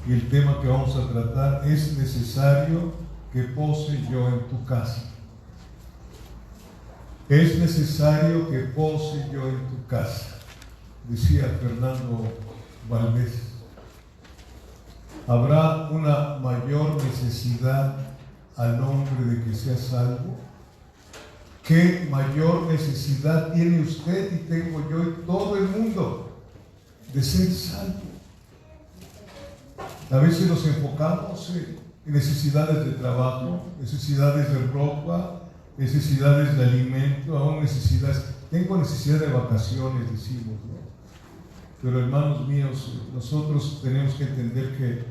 Y el tema que vamos a tratar es necesario que pose yo en tu casa. Es necesario que pose yo en tu casa, decía Fernando Valdés. ¿Habrá una mayor necesidad al hombre de que sea salvo? ¿Qué mayor necesidad tiene usted y tengo yo y todo el mundo de ser salvo? A veces nos enfocamos en necesidades de trabajo, necesidades de ropa, necesidades de alimento, aún necesidades. Tengo necesidad de vacaciones, decimos, ¿no? Pero hermanos míos, nosotros tenemos que entender que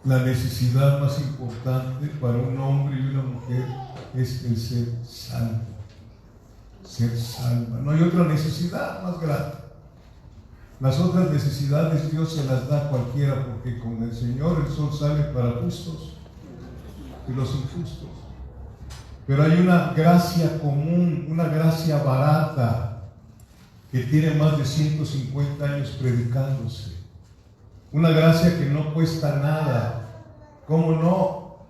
la necesidad más importante para un hombre y una mujer es el ser salvo. Ser salva. No hay otra necesidad más grande. Las otras necesidades Dios se las da a cualquiera, porque con el Señor el sol sale para justos y los injustos. Pero hay una gracia común, una gracia barata, que tiene más de 150 años predicándose. Una gracia que no cuesta nada. ¿Cómo no?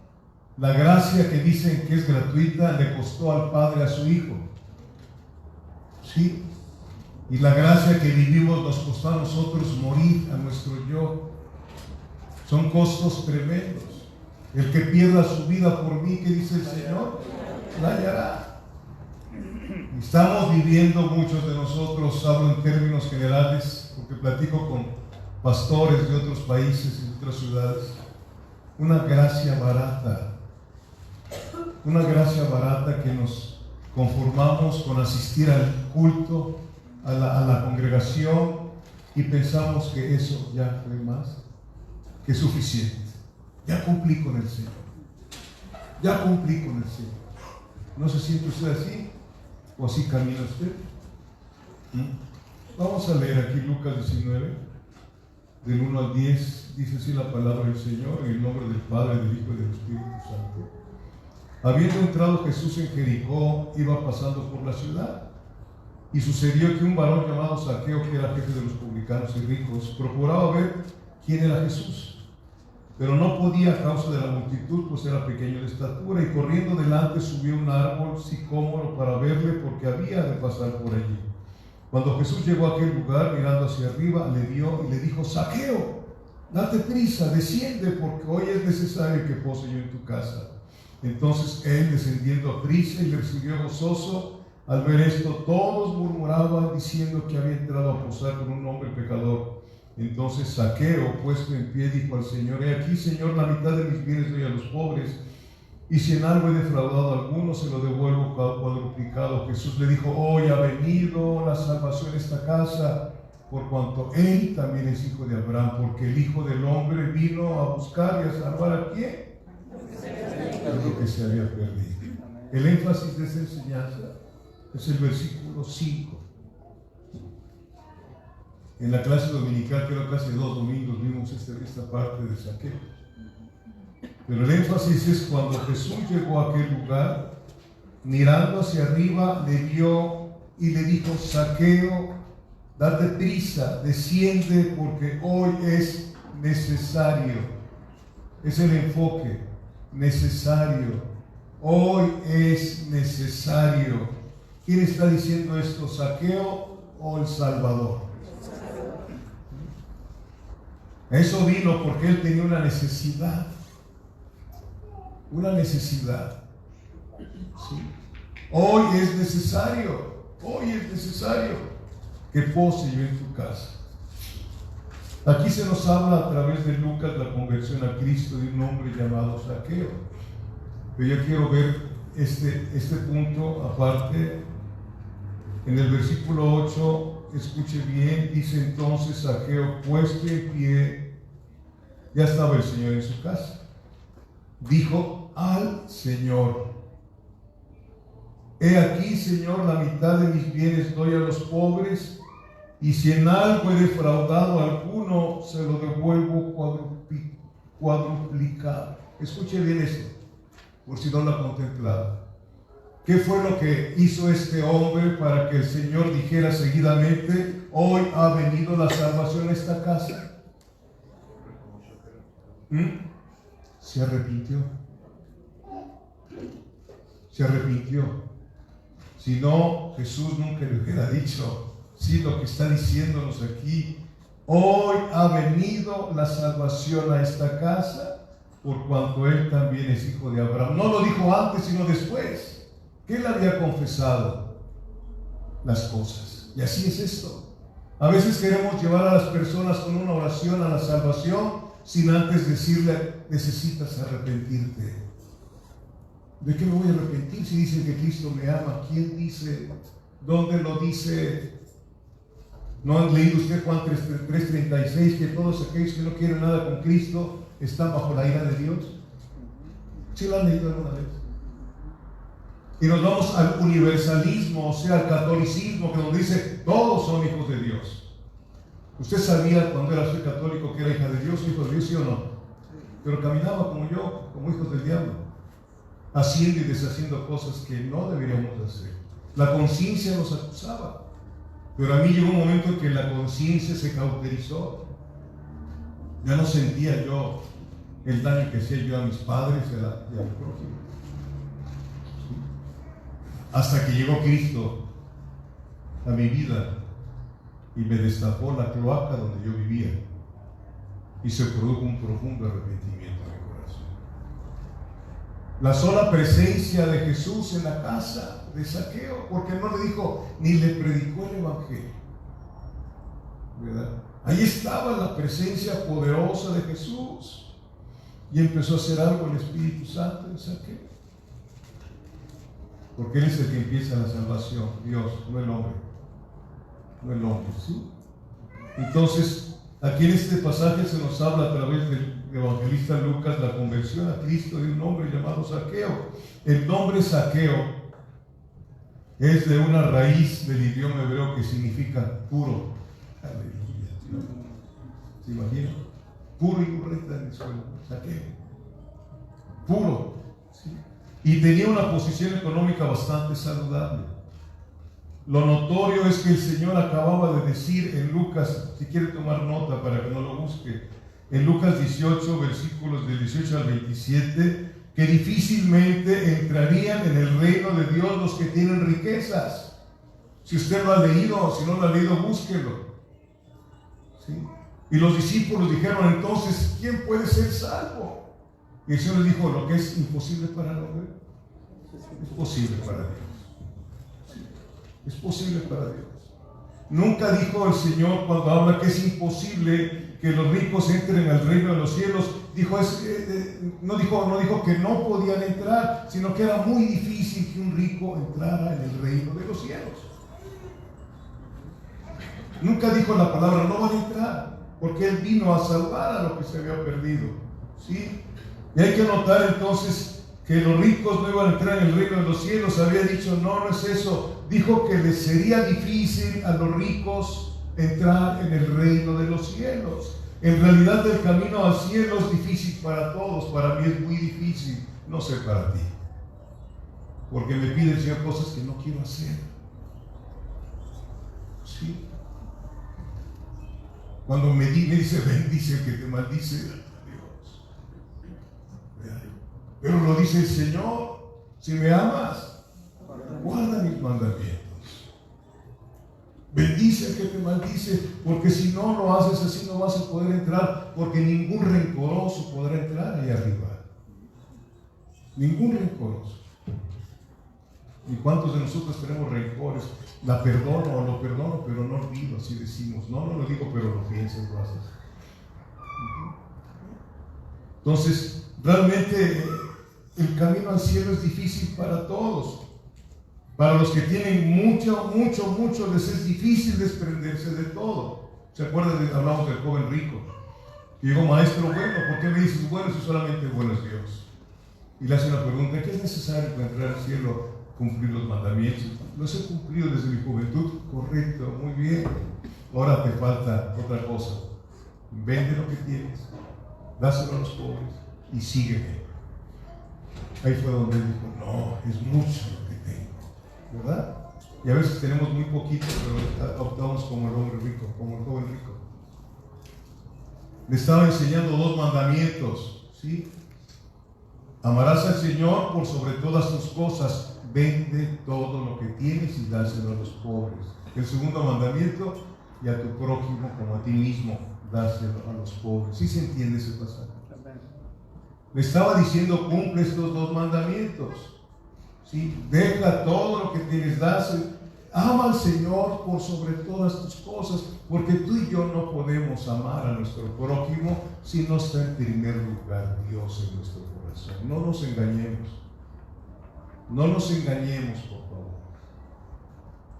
La gracia que dicen que es gratuita le costó al Padre a su Hijo. ¿Sí? Y la gracia que vivimos nos costó a nosotros morir, a nuestro yo. Son costos tremendos. El que pierda su vida por mí, ¿qué dice el Señor? La hallará. Estamos viviendo, muchos de nosotros, hablo en términos generales, porque platico con pastores de otros países y de otras ciudades, una gracia barata. Una gracia barata que nos conformamos con asistir al culto, a la congregación, y pensamos que eso ya fue más que suficiente. Ya cumplí con el Señor. Ya cumplí con el Señor. ¿No se siente usted así? ¿O así camina usted? Vamos a leer aquí Lucas 19, del 1 al 10. Dice así la palabra del Señor, en el nombre del Padre, del Hijo y del Espíritu Santo. Habiendo entrado Jesús en Jericó, iba pasando por la ciudad. Y sucedió que un varón llamado Zaqueo, que era jefe de los publicanos y ricos, procuraba ver quién era Jesús, pero no podía a causa de la multitud, pues era pequeño de estatura, y corriendo delante subió un árbol sicómoro para verle, porque había de pasar por allí. Cuando Jesús llegó a aquel lugar, mirando hacia arriba, le vio y le dijo: Zaqueo, date prisa, desciende, porque hoy es necesario que pose yo en tu casa. Entonces él, descendiendo a prisa, y le recibió gozoso. Al ver esto, todos murmuraban, diciendo que había entrado a posar con un hombre pecador. Entonces Zaqueo, puesto en pie, dijo al Señor: He aquí, Señor, la mitad de mis bienes doy a los pobres, y si en algo he defraudado a alguno, se lo devuelvo cuadruplicado. Jesús le dijo: Hoy ha venido la salvación a esta casa, por cuanto él también es hijo de Abraham, porque el Hijo del Hombre vino a buscar y a salvar ¿a quién? A lo que se había perdido. El énfasis de esta enseñanza es el versículo 5. En la clase dominical, creo que hace 2 domingos vimos esta parte de Zaqueo. Pero el énfasis es cuando Jesús llegó a aquel lugar, mirando hacia arriba, le vio y le dijo: Zaqueo, date prisa, desciende, porque hoy es necesario. Es el enfoque, necesario. Hoy es necesario. ¿Quién está diciendo esto, Zaqueo o el Salvador? Eso vino porque él tenía una necesidad. Una necesidad. ¿Sí? Hoy es necesario que pose yo en tu casa. Aquí se nos habla a través de Lucas la conversión a Cristo de un hombre llamado Zaqueo. Pero yo quiero ver este punto aparte. En el versículo 8, escuche bien, dice: entonces Zaqueo, puesto en pie, ya estaba el Señor en su casa, dijo al Señor: He aquí, Señor, la mitad de mis bienes doy a los pobres, y si en algo he defraudado a alguno, se lo devuelvo cuadruplicado. Escuche bien esto, por si no lo ha contemplado. ¿Qué fue lo que hizo este hombre para que el Señor dijera seguidamente: hoy ha venido la salvación a esta casa? Se arrepintió. Se arrepintió. Si no, Jesús nunca le hubiera dicho, sí, lo que está diciéndonos aquí: hoy ha venido la salvación a esta casa, por cuanto él también es hijo de Abraham. No lo dijo antes, sino después, que él había confesado las cosas. Y así es esto. A veces queremos llevar a las personas con una oración a la salvación sin antes decirle: necesitas arrepentirte. ¿De qué me voy a arrepentir si dicen que Cristo me ama? ¿Quién dice? ¿Dónde lo dice? ¿No han leído usted Juan 3:36, que todos aquellos que no quieren nada con Cristo están bajo la ira de Dios? ¿Sí lo han leído alguna vez? Y nos vamos al universalismo, o sea, al catolicismo, que nos dice: todos son hijos de Dios. ¿Usted sabía cuando era usted católico que era hija de Dios o hijo de Dios, sí o no? Pero caminaba como yo, como hijos del diablo, haciendo y deshaciendo cosas que no deberíamos hacer. La conciencia nos acusaba. Pero a mí llegó un momento en que la conciencia se cauterizó. Ya no sentía yo el daño que hacía yo a mis padres y al prójimo. ¿Sí? Hasta que llegó Cristo a mi vida y me destapó la cloaca donde yo vivía, y se produjo un profundo arrepentimiento en mi corazón. La sola presencia de Jesús en la casa de Zaqueo, porque no le dijo ni le predicó el evangelio, ¿verdad? Ahí estaba la presencia poderosa de Jesús, y empezó a hacer algo el Espíritu Santo en Zaqueo, porque Él es el que empieza la salvación, Dios, no el hombre, no el hombre, ¿sí? Entonces, aquí en este pasaje se nos habla a través del evangelista Lucas la conversión a Cristo de un hombre llamado Zaqueo. El nombre Zaqueo es de una raíz del idioma hebreo que significa puro. Aleluya. ¿Se imagina? Puro y correcta en el suelo. Zaqueo. Puro. ¿Sí? Y tenía una posición económica bastante saludable. Lo notorio es que el Señor acababa de decir en Lucas, si quiere tomar nota para que no lo busque, en Lucas 18, versículos del 18 al 27, que difícilmente entrarían en el reino de Dios los que tienen riquezas. Si usted lo ha leído, si no lo ha leído, búsquelo. ¿Sí? Y los discípulos dijeron entonces: ¿quién puede ser salvo? Y el Señor les dijo: lo que es imposible para el hombre es posible para Dios. Es posible para Dios. Nunca dijo el Señor, cuando habla que es imposible que los ricos entren al reino de los cielos, no dijo que no podían entrar, sino que era muy difícil que un rico entrara en el reino de los cielos. Nunca dijo la palabra no van a entrar, porque Él vino a salvar a lo que se había perdido. ¿Sí? Y hay que notar entonces que los ricos no iban a entrar en el reino de los cielos. Había dicho: no, no es eso. Dijo que les sería difícil a los ricos entrar en el reino de los cielos. En realidad el camino al cielo es difícil para todos. Para mí es muy difícil. No sé para ti, porque me pide el Señor cosas que no quiero hacer. ¿Sí? Cuando me dice bendice el que te maldice, Dios. Pero lo dice el Señor: si me amas, guarda mis mandamientos. Bendice al que te maldice, porque si no lo haces así no vas a poder entrar, porque ningún rencoroso podrá entrar ahí arriba. Ningún rencoroso. ¿Y cuántos de nosotros tenemos rencores? La perdono o lo perdono, pero no olvido, así decimos. No lo digo, pero lo piensas, lo haces. Entonces, realmente el camino al cielo es difícil para todos. Para los que tienen mucho, les es difícil desprenderse de todo. ¿Se acuerdan? Hablamos del joven rico. Y digo: maestro bueno, ¿por qué me dices bueno si solamente bueno es Dios? Y le hace una pregunta: ¿qué es necesario para entrar al cielo? Cumplir los mandamientos. Los he cumplido desde mi juventud. Correcto, muy bien. Ahora te falta otra cosa. Vende lo que tienes, dáselo a los pobres y sígueme. Ahí fue donde él dijo: no, es mucho lo que tengo, ¿verdad? Y a veces tenemos muy poquito, pero optamos como el hombre rico, como el joven rico. Le estaba enseñando 2 mandamientos, ¿sí? Amarás al Señor por sobre todas tus cosas, vende todo lo que tienes y dáselo a los pobres. El segundo mandamiento, y a tu prójimo como a ti mismo, dáselo a los pobres. ¿Sí se entiende ese pasaje? Le estaba diciendo, cumple estos 2 mandamientos, ¿sí? Deja todo lo que tienes, dáselo. Ama al Señor por sobre todas tus cosas, porque tú y yo no podemos amar a nuestro prójimo si no está en primer lugar Dios en nuestro corazón. No nos engañemos. No nos engañemos, por favor.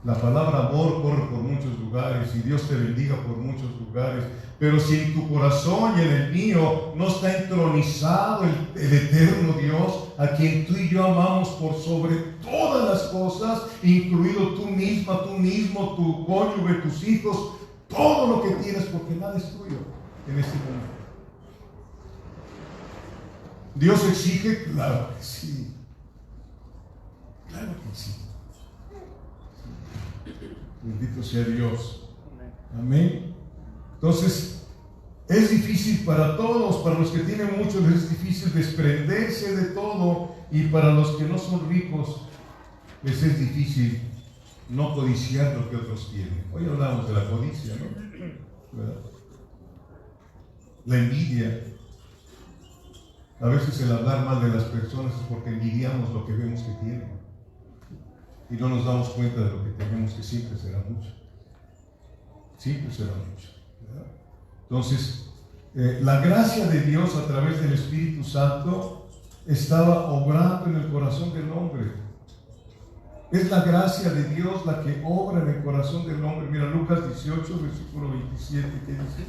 La palabra amor corre por muchos lugares y Dios te bendiga por muchos lugares, pero si en tu corazón y en el mío no está entronizado el eterno Dios, a quien tú y yo amamos por sobre todas las cosas, incluido tú misma, tú mismo, tu cónyuge, tus hijos, todo lo que tienes, porque nada es tuyo en este mundo. ¿Dios exige? Claro que sí. Claro que sí. Bendito sea Dios. Amén. Entonces, es difícil para todos, para los que tienen mucho les es difícil desprenderse de todo, y para los que no son ricos les es difícil no codiciar lo que otros tienen. Hoy hablamos de la codicia, ¿no? ¿Verdad? La envidia. A veces el hablar mal de las personas es porque envidiamos lo que vemos que tienen y no nos damos cuenta de lo que tenemos, que siempre será mucho. Siempre será mucho, ¿verdad? Entonces, la gracia de Dios a través del Espíritu Santo estaba obrando en el corazón del hombre. Es la gracia de Dios la que obra en el corazón del hombre. Mira, Lucas 18, versículo 27, ¿qué dice?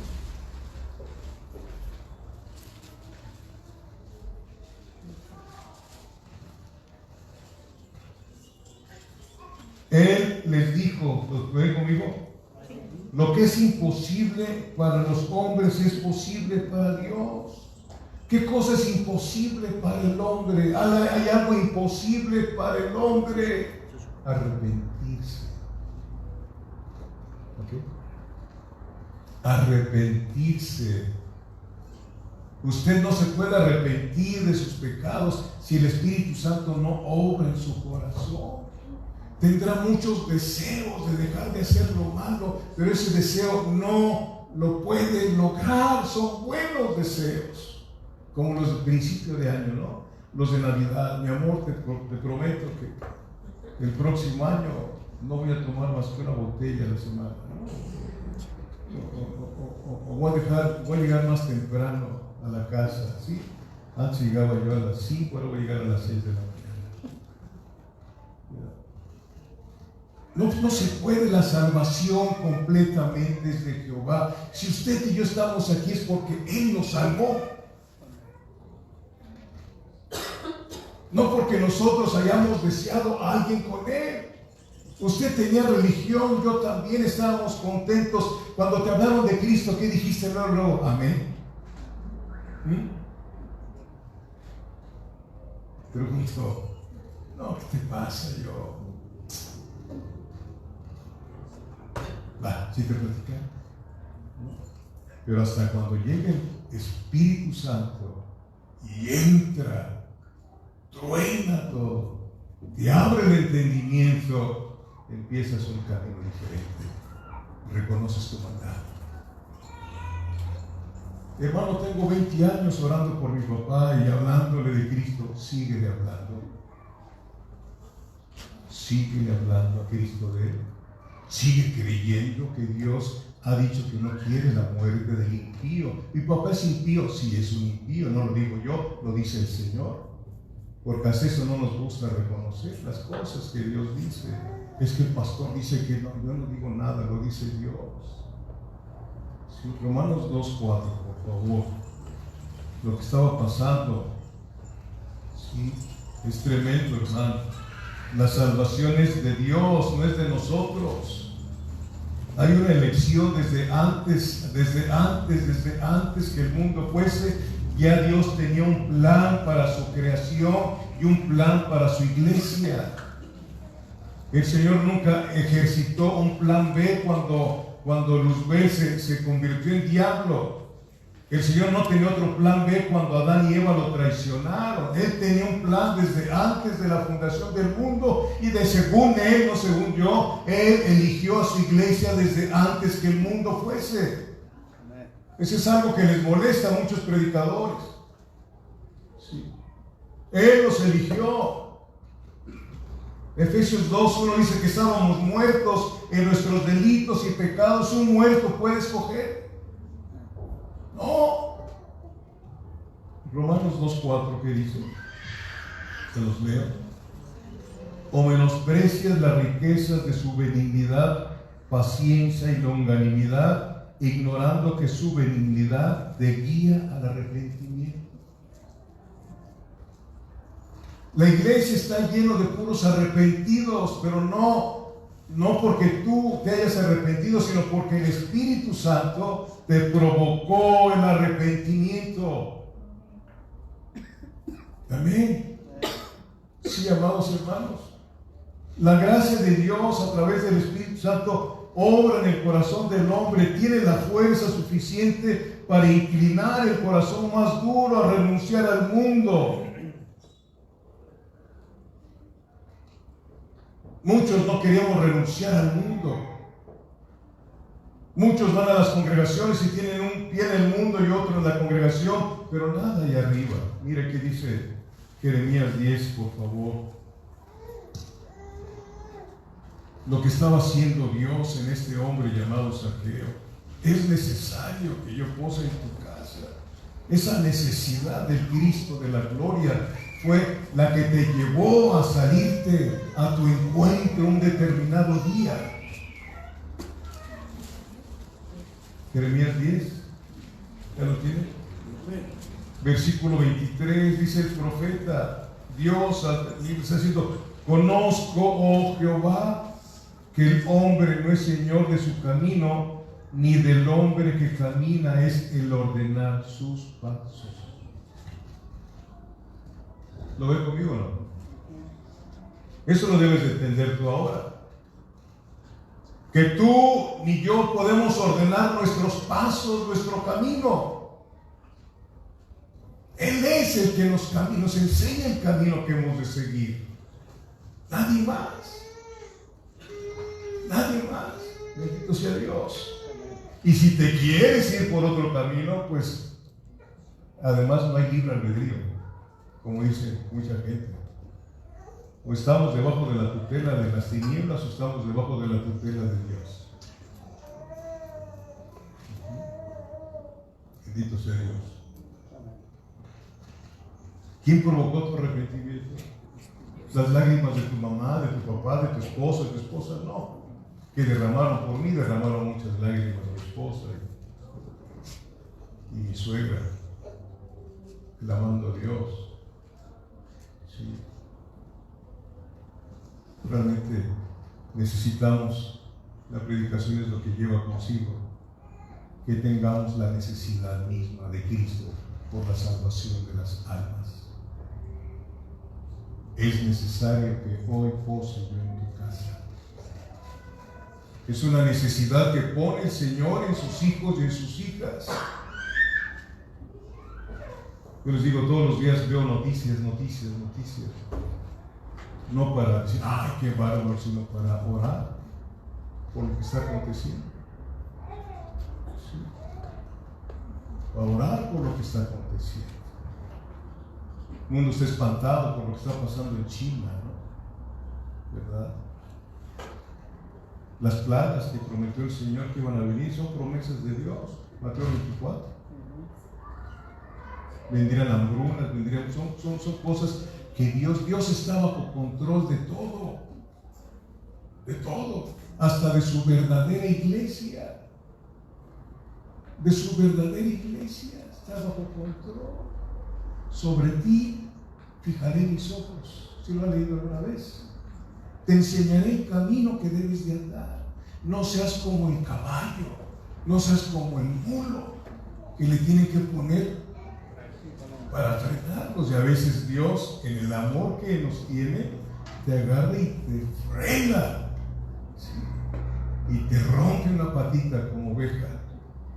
Él les dijo, ¿lo ven conmigo? Lo que es imposible para los hombres es posible para Dios. ¿Qué cosa es imposible para el hombre? Hay algo imposible para el hombre: arrepentirse. ¿Okay? Arrepentirse. Usted no se puede arrepentir de sus pecados si el Espíritu Santo no obra en su corazón. Tendrá muchos deseos de dejar de hacer lo malo, pero ese deseo no lo puede lograr. Son buenos deseos, como los de principio de año, ¿no? Los de Navidad. Mi amor, te prometo que el próximo año no voy a tomar más que una botella a la semana, ¿no? O voy a llegar más temprano a la casa, ¿sí? Antes llegaba yo a las 5, ahora voy a llegar a las 6 de la mañana. No se puede. La salvación completamente es de Jehová. Si usted y yo estamos aquí es porque Él nos salvó. No porque nosotros hayamos deseado a alguien con Él. Usted tenía religión, yo también. Estábamos contentos. Cuando te hablaron de Cristo, ¿qué dijiste? No, amén. Pregunto, no, ¿qué te pasa? ¿Sí te platican? Pero hasta cuando llega el Espíritu Santo y entra, truena todo, te abre el entendimiento, empiezas un camino diferente, reconoces tu maldad. Hermano, tengo 20 años orando por mi papá y hablándole de Cristo. Síguele hablando. Síguele hablando a Cristo de Él. Sigue creyendo que Dios ha dicho que no quiere la muerte del impío. Mi papá es impío. Sí, es un impío, no lo digo yo, lo dice el Señor. Porque a eso no nos gusta reconocer las cosas que Dios dice. Es que el pastor dice que no, yo no digo nada, lo dice Dios. Sí, Romanos 2:4, por favor. Lo que estaba pasando, sí, es tremendo, hermano. La salvación es de Dios, no es de nosotros. Hay una elección desde antes que el mundo fuese. Ya Dios tenía un plan para su creación y un plan para su iglesia. El Señor nunca ejercitó un plan B cuando Luzbel se convirtió en diablo. El Señor no tenía otro plan B cuando Adán y Eva lo traicionaron. Él tenía un plan desde antes de la fundación del mundo, y de según Él, no según yo, Él eligió a su iglesia desde antes que el mundo fuese. Eso es algo que les molesta a muchos predicadores. Sí. Él los eligió. Efesios 2:1 dice que estábamos muertos en nuestros delitos y pecados. Un muerto puede escoger. No. Romanos 2:4, ¿qué dice? Se los leo. O menosprecias las riquezas de su benignidad, paciencia y longanimidad, ignorando que su benignidad te guía al arrepentimiento. La iglesia está llena de puros arrepentidos, pero no porque tú te hayas arrepentido, sino porque el Espíritu Santo te provocó el arrepentimiento. Amén. Sí, amados hermanos, la gracia de Dios a través del Espíritu Santo obra en el corazón del hombre, tiene la fuerza suficiente para inclinar el corazón más duro a renunciar al mundo. Muchos no queríamos renunciar al mundo. Muchos van a las congregaciones y tienen un pie en el mundo y otro en la congregación, pero nada ahí arriba. Mire qué dice Jeremías 10, por favor. Lo que estaba haciendo Dios en este hombre llamado Zaqueo. Es necesario que yo pose en tu casa. Esa necesidad del Cristo de la gloria fue la que te llevó a salirte a tu encuentro un determinado día. Jeremías 10, ¿ya lo tiene? Versículo 23, dice el profeta, Dios está diciendo: conozco, oh Jehová, que el hombre no es señor de su camino, ni del hombre que camina es el ordenar sus pasos. ¿Lo ves conmigo o no? Eso lo debes de entender tú ahora. Que tú ni yo podemos ordenar nuestros pasos, nuestro camino. Él es el que nos enseña el camino que hemos de seguir. Nadie más. Nadie más. Bendito sea Dios. Y si te quieres ir por otro camino, pues además no hay libre albedrío, como dice mucha gente. O estamos debajo de la tutela de las tinieblas, o estamos debajo de la tutela de Dios. Bendito sea Dios. ¿Quién provocó tu arrepentimiento? Las lágrimas de tu mamá, de tu papá, de tu esposo, de tu esposa, no. Que derramaron por mí, derramaron muchas lágrimas de mi esposa y mi suegra, clamando a Dios. Sí. Realmente necesitamos, la predicación es lo que lleva consigo, que tengamos la necesidad misma de Cristo por la salvación de las almas. Es necesario que hoy pose yo en tu casa. Es una necesidad que pone el Señor en sus hijos y en sus hijas. Yo les digo, todos los días veo noticias. No para decir, ay, qué bárbaro, sino para orar por lo que está aconteciendo. Sí. Para orar por lo que está aconteciendo. El mundo está espantado por lo que está pasando en China, ¿no? ¿Verdad? Las plagas que prometió el Señor que iban a venir son promesas de Dios. Mateo 24. Vendrían hambrunas, son cosas que Dios está bajo control de todo, hasta de su verdadera iglesia. De su verdadera iglesia está bajo control. Sobre ti fijaré mis ojos. ¿Sí lo han leído alguna vez? Te enseñaré el camino que debes de andar. No seas como el caballo, no seas como el mulo, que le tienen que poner para frenarlos. Y a veces Dios, en el amor que nos tiene, te agarra y te frena, ¿sí? Y te rompe una patita como oveja.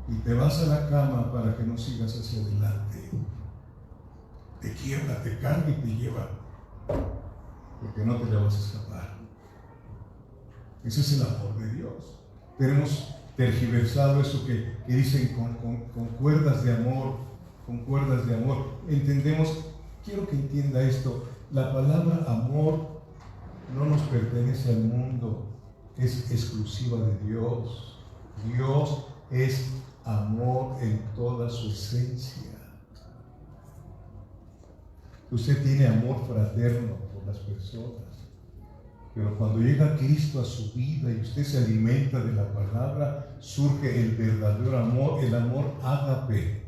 y te vas a la cama para que no sigas hacia adelante. Te quiebra, te carga y te lleva, porque no te le vas a escapar. Ese es el amor de Dios. Tenemos tergiversado eso que dicen con cuerdas de amor, con cuerdas de amor. Entendemos, quiero que entienda esto, la palabra amor no nos pertenece al mundo, es exclusiva de Dios. Dios es amor en toda su esencia. Usted tiene amor fraterno por las personas, pero cuando llega Cristo a su vida y usted se alimenta de la palabra, surge el verdadero amor, el amor ágape.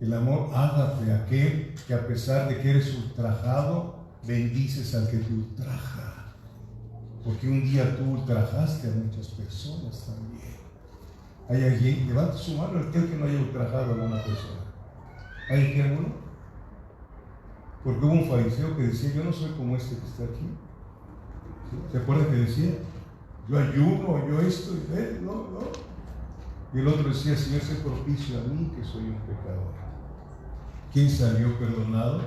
El amor ágape, aquel que a pesar de que eres ultrajado, bendices al que te ultraja. Porque un día tú ultrajaste a muchas personas también. ¿Hay alguien? Levante su mano aquel que no haya ultrajado a alguna persona. ¿Hay aquí alguno? Porque hubo un fariseo que decía, yo no soy como este que está aquí. ¿Sí? ¿Se acuerdan que decía? Yo ayuno, yo esto, y no. Y el otro decía, Señor, sé propicio a mí que soy un pecador. ¿Quién salió perdonado?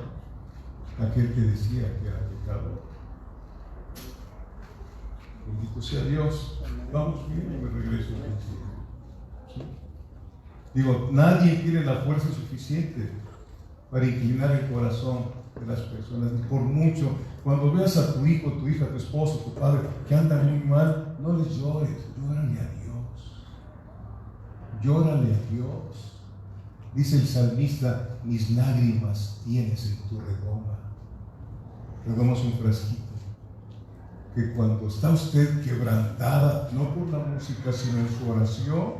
Aquel que decía que era pecador. Bendito sea Dios. Vamos bien, y me regreso al principio. ¿Sí? Digo, nadie tiene la fuerza suficiente para inclinar el corazón de las personas, ni por mucho. Cuando veas a tu hijo, tu hija, tu esposo, tu padre que anda muy mal, no les llores, llórale a Dios. Llórale a Dios. Dice el salmista, mis lágrimas tienes en tu redoma. Redoma es un frasquito que cuando está usted quebrantada, no por la música, sino en su oración,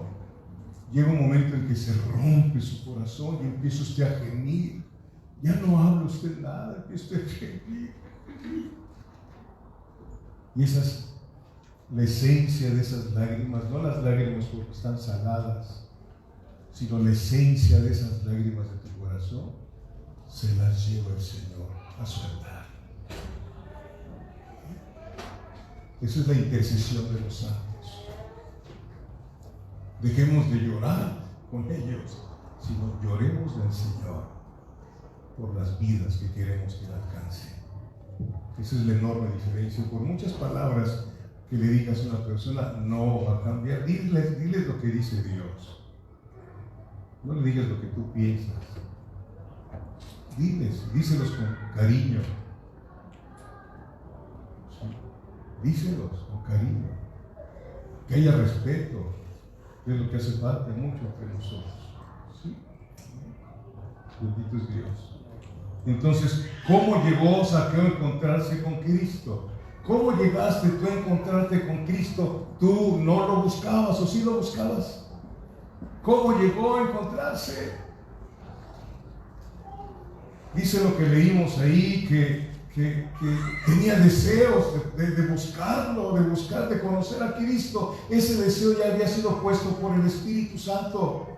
llega un momento en que se rompe su corazón y empieza usted a gemir. Ya no habla usted nada, empieza usted a gemir. Y esa es la esencia de esas lágrimas, no las lágrimas porque están saladas, sino la esencia de esas lágrimas de tu corazón, se las lleva el Señor a su altar. Esa es la intercesión de los santos. Dejemos de llorar con ellos, sino lloremos del Señor por las vidas que queremos que Él alcance. Esa es la enorme diferencia. Por muchas palabras que le digas a una persona, no va a cambiar. Diles lo que dice Dios. No le digas lo que tú piensas. Díselos con cariño. ¿Sí? Díselos con cariño. Que haya respeto, que es lo que hace falta mucho entre nosotros. ¿Sí? Bendito es Dios. Entonces, ¿cómo llegó Zaqueo a encontrarse con Cristo? ¿Cómo llegaste tú a encontrarte con Cristo? ¿Tú no lo buscabas o sí lo buscabas? ¿Cómo llegó a encontrarse? Dice lo que leímos ahí, que tenía deseos de buscarlo, de conocer a Cristo. Ese deseo ya había sido puesto por el Espíritu Santo.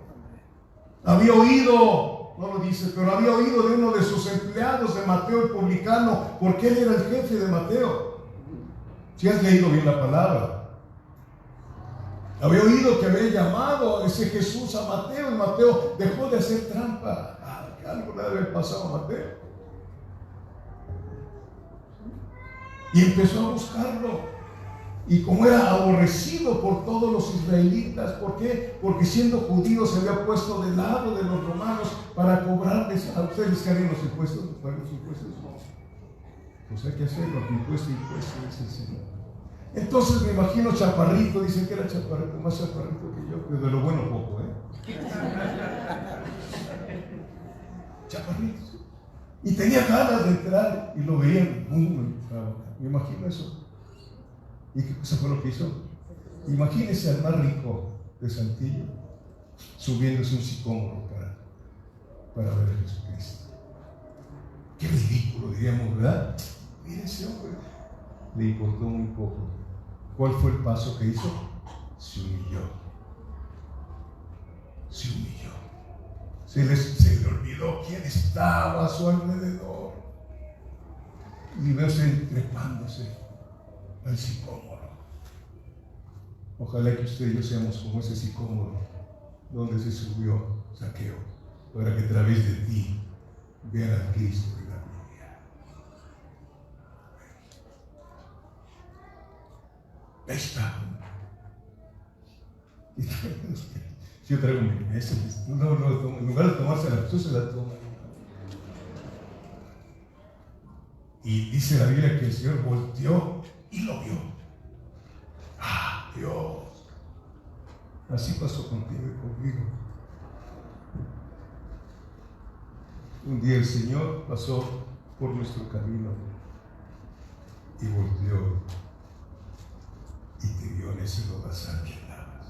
Había oído, no lo dice, pero había oído de uno de sus empleados, de Mateo el publicano, porque él era el jefe de Mateo. Si has leído bien la palabra. Había oído que había llamado a ese Jesús a Mateo, y Mateo dejó de hacer trampa. Algo le había pasado a Mateo. Y empezó a buscarlo. Y como era aborrecido por todos los israelitas, ¿por qué? Porque siendo judío se había puesto del lado de los romanos para cobrarles a ustedes que harían los impuestos. Los impuestos no. Pues hay que hacerlo, impuesto es el Señor. Entonces me imagino chaparrito, dicen que era chaparrito, más chaparrito que yo, pero de lo bueno poco, chaparrito. Y tenía ganas de entrar y lo veían, me imagino eso. ¿Y qué cosa fue lo que hizo? Imagínese al más rico de Saltillo subiéndose un sicómoro para ver a Jesucristo. Qué ridículo, diríamos, ¿verdad? Mire ese hombre. Le importó muy poco. ¿Cuál fue el paso que hizo? Se humilló. Se le olvidó quién estaba a su alrededor. Y verse trepándose al sicómoro. Ojalá que usted y yo seamos como ese sicómoro, donde se subió Zaqueo, para que a través de ti vean a Cristo en la gloria. Ahí está. Si yo traigo mi mesa, no, en lugar de tomársela, tú se la tomas. Y dice la Biblia que el Señor volteó y lo vio. ¡Ah, Dios! Así pasó contigo y conmigo. Un día el Señor pasó por nuestro camino y volteó y te vio en ese lodazal que andabas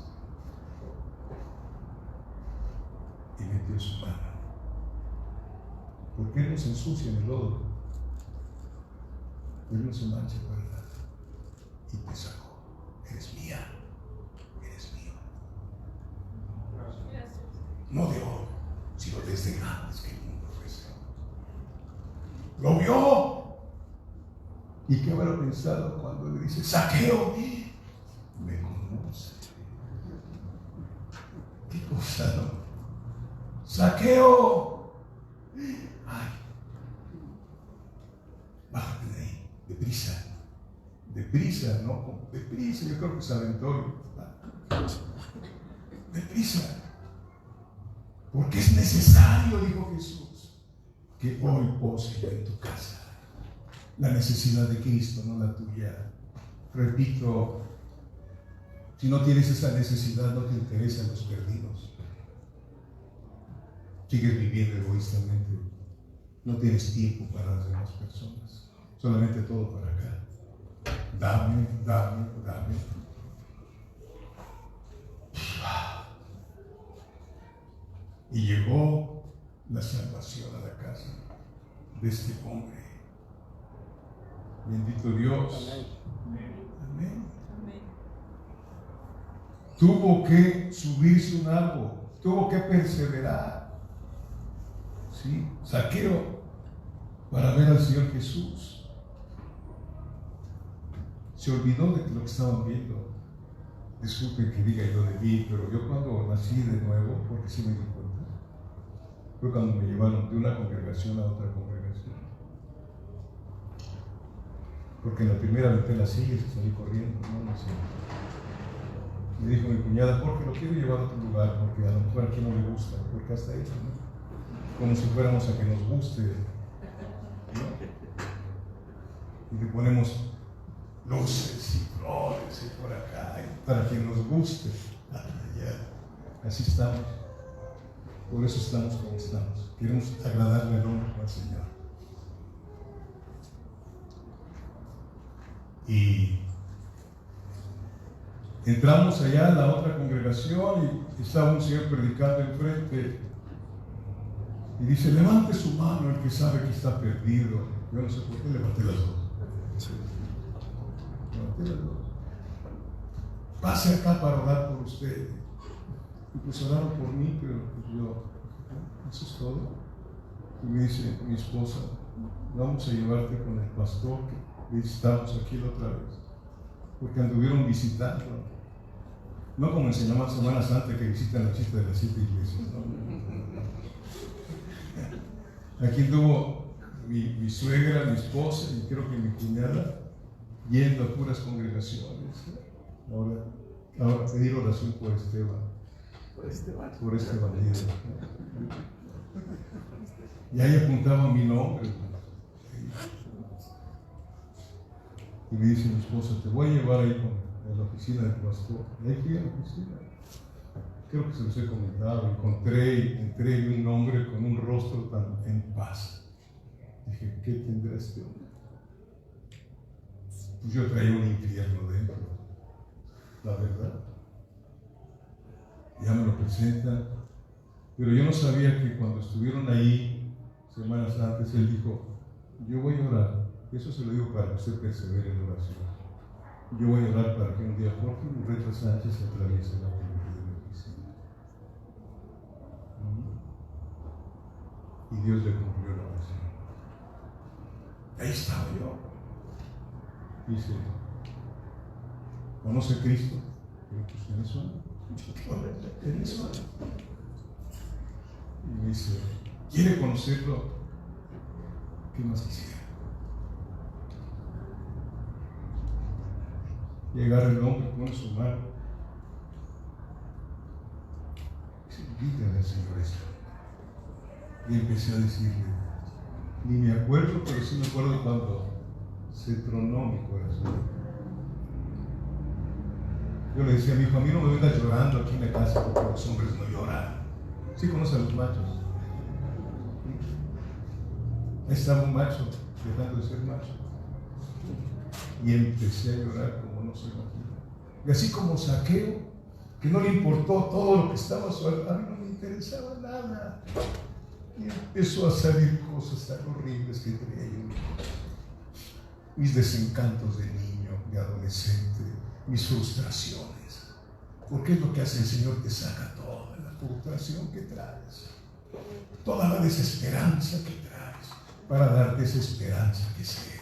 y metió su mano. Porque Él no se ensucia en el lodo, Él no se mancha, ¿verdad? Y te sacó. Eres mía, eres mío. No de oro, sino desde antes que el mundo fuese. Lo vio. ¿Y qué habrá pensado cuando le dice, Zaqueo, me conoce? ¿Qué cosa, no? Zaqueo. Ay, bájate de ahí, deprisa. Deprisa, ¿no? Deprisa, yo creo que se aventó. Deprisa. Porque es necesario, dijo Jesús, que hoy pose en tu casa la necesidad de Cristo, no la tuya. Repito, si no tienes esa necesidad, no te interesan los perdidos. Sigues viviendo egoístamente. No tienes tiempo para las demás personas. Solamente todo para acá. Dame, dame, dame. Y llegó la salvación a la casa de este hombre. Bendito Dios. Amén. Amén. Tuvo que subirse un árbol, tuvo que perseverar. ¿Sí? Zaqueo, para ver al Señor Jesús. Se olvidó de lo que estaban viendo. Disculpen que diga yo de mí, pero yo cuando nací de nuevo, porque sí me di cuenta, fue cuando me llevaron de una congregación a otra congregación. Porque en la primera metí la silla y salí corriendo, no sé. Me dijo mi cuñada, Jorge, lo quiero llevar a otro lugar, porque a lo mejor aquí no le gusta, porque hasta eso, ¿no? Como si fuéramos a que nos guste, ¿no? Y le ponemos luces y flores y por acá, y para que nos guste. Así estamos. Por eso estamos como estamos. Queremos agradarle el honor al Señor. Y entramos allá a la otra congregación y estaba un señor predicando enfrente. Y dice, levante su mano el que sabe que está perdido. Yo no sé por qué levanté las dos. Pase acá para orar por usted. Y pues oraron por mí, pero pues yo, eso es todo. Y me dice mi esposa, vamos a llevarte con el pastor que visitamos aquí la otra vez, porque anduvieron visitando, no como enseñamos Semana Santa que visitan la chista de las 7 iglesias, ¿no? Aquí anduvo mi suegra, mi esposa y creo que mi cuñada yendo a puras congregaciones. Ahora pedir oración por Esteban. Por este bandido. Y ahí apuntaba mi nombre. Y me dice mi esposa, te voy a llevar ahí a la oficina del pastor. Y ahí fui a la oficina. Creo que se los he comentado. Entré y un hombre con un rostro tan en paz. Dije, ¿qué tendrá este hombre? Pues yo traía un infierno dentro. La verdad. Ya me lo presenta, pero yo no sabía que cuando estuvieron ahí semanas antes, él dijo, yo voy a orar, eso se lo digo para que usted persevere en oración, yo voy a orar para que un día Jorge Urreta Sánchez se atraviese la puerta de mi oficina. Y Dios le cumplió la oración. Ahí estaba yo. Dice, ¿conoce a Cristo? Pero pues ¿quiénes son? Él es solo. Y me dice, ¿quiere conocerlo? ¿Qué más quisiera? Y agarra el hombre, pone su mano. Dice, dígale al Señor esto. Y empecé a decirle, ni me acuerdo, pero sí me acuerdo cuando se tronó mi corazón. Yo le decía a mi hijo, a mí no me vengas llorando aquí en la casa porque los hombres no lloran. ¿Sí conoce a los machos? Estaba un macho dejando de ser macho. Y empecé a llorar como no se imagina. Y así como Zaqueo, que no le importó todo lo que estaba a su alrededor, a mí no me interesaba nada. Y empezó a salir cosas tan horribles que tenía yo. Mis desencantos de niño, de adolescente, mis frustraciones. Porque es lo que hace el Señor, te saca toda la frustración que traes, toda la desesperanza que traes, para darte esa esperanza que sea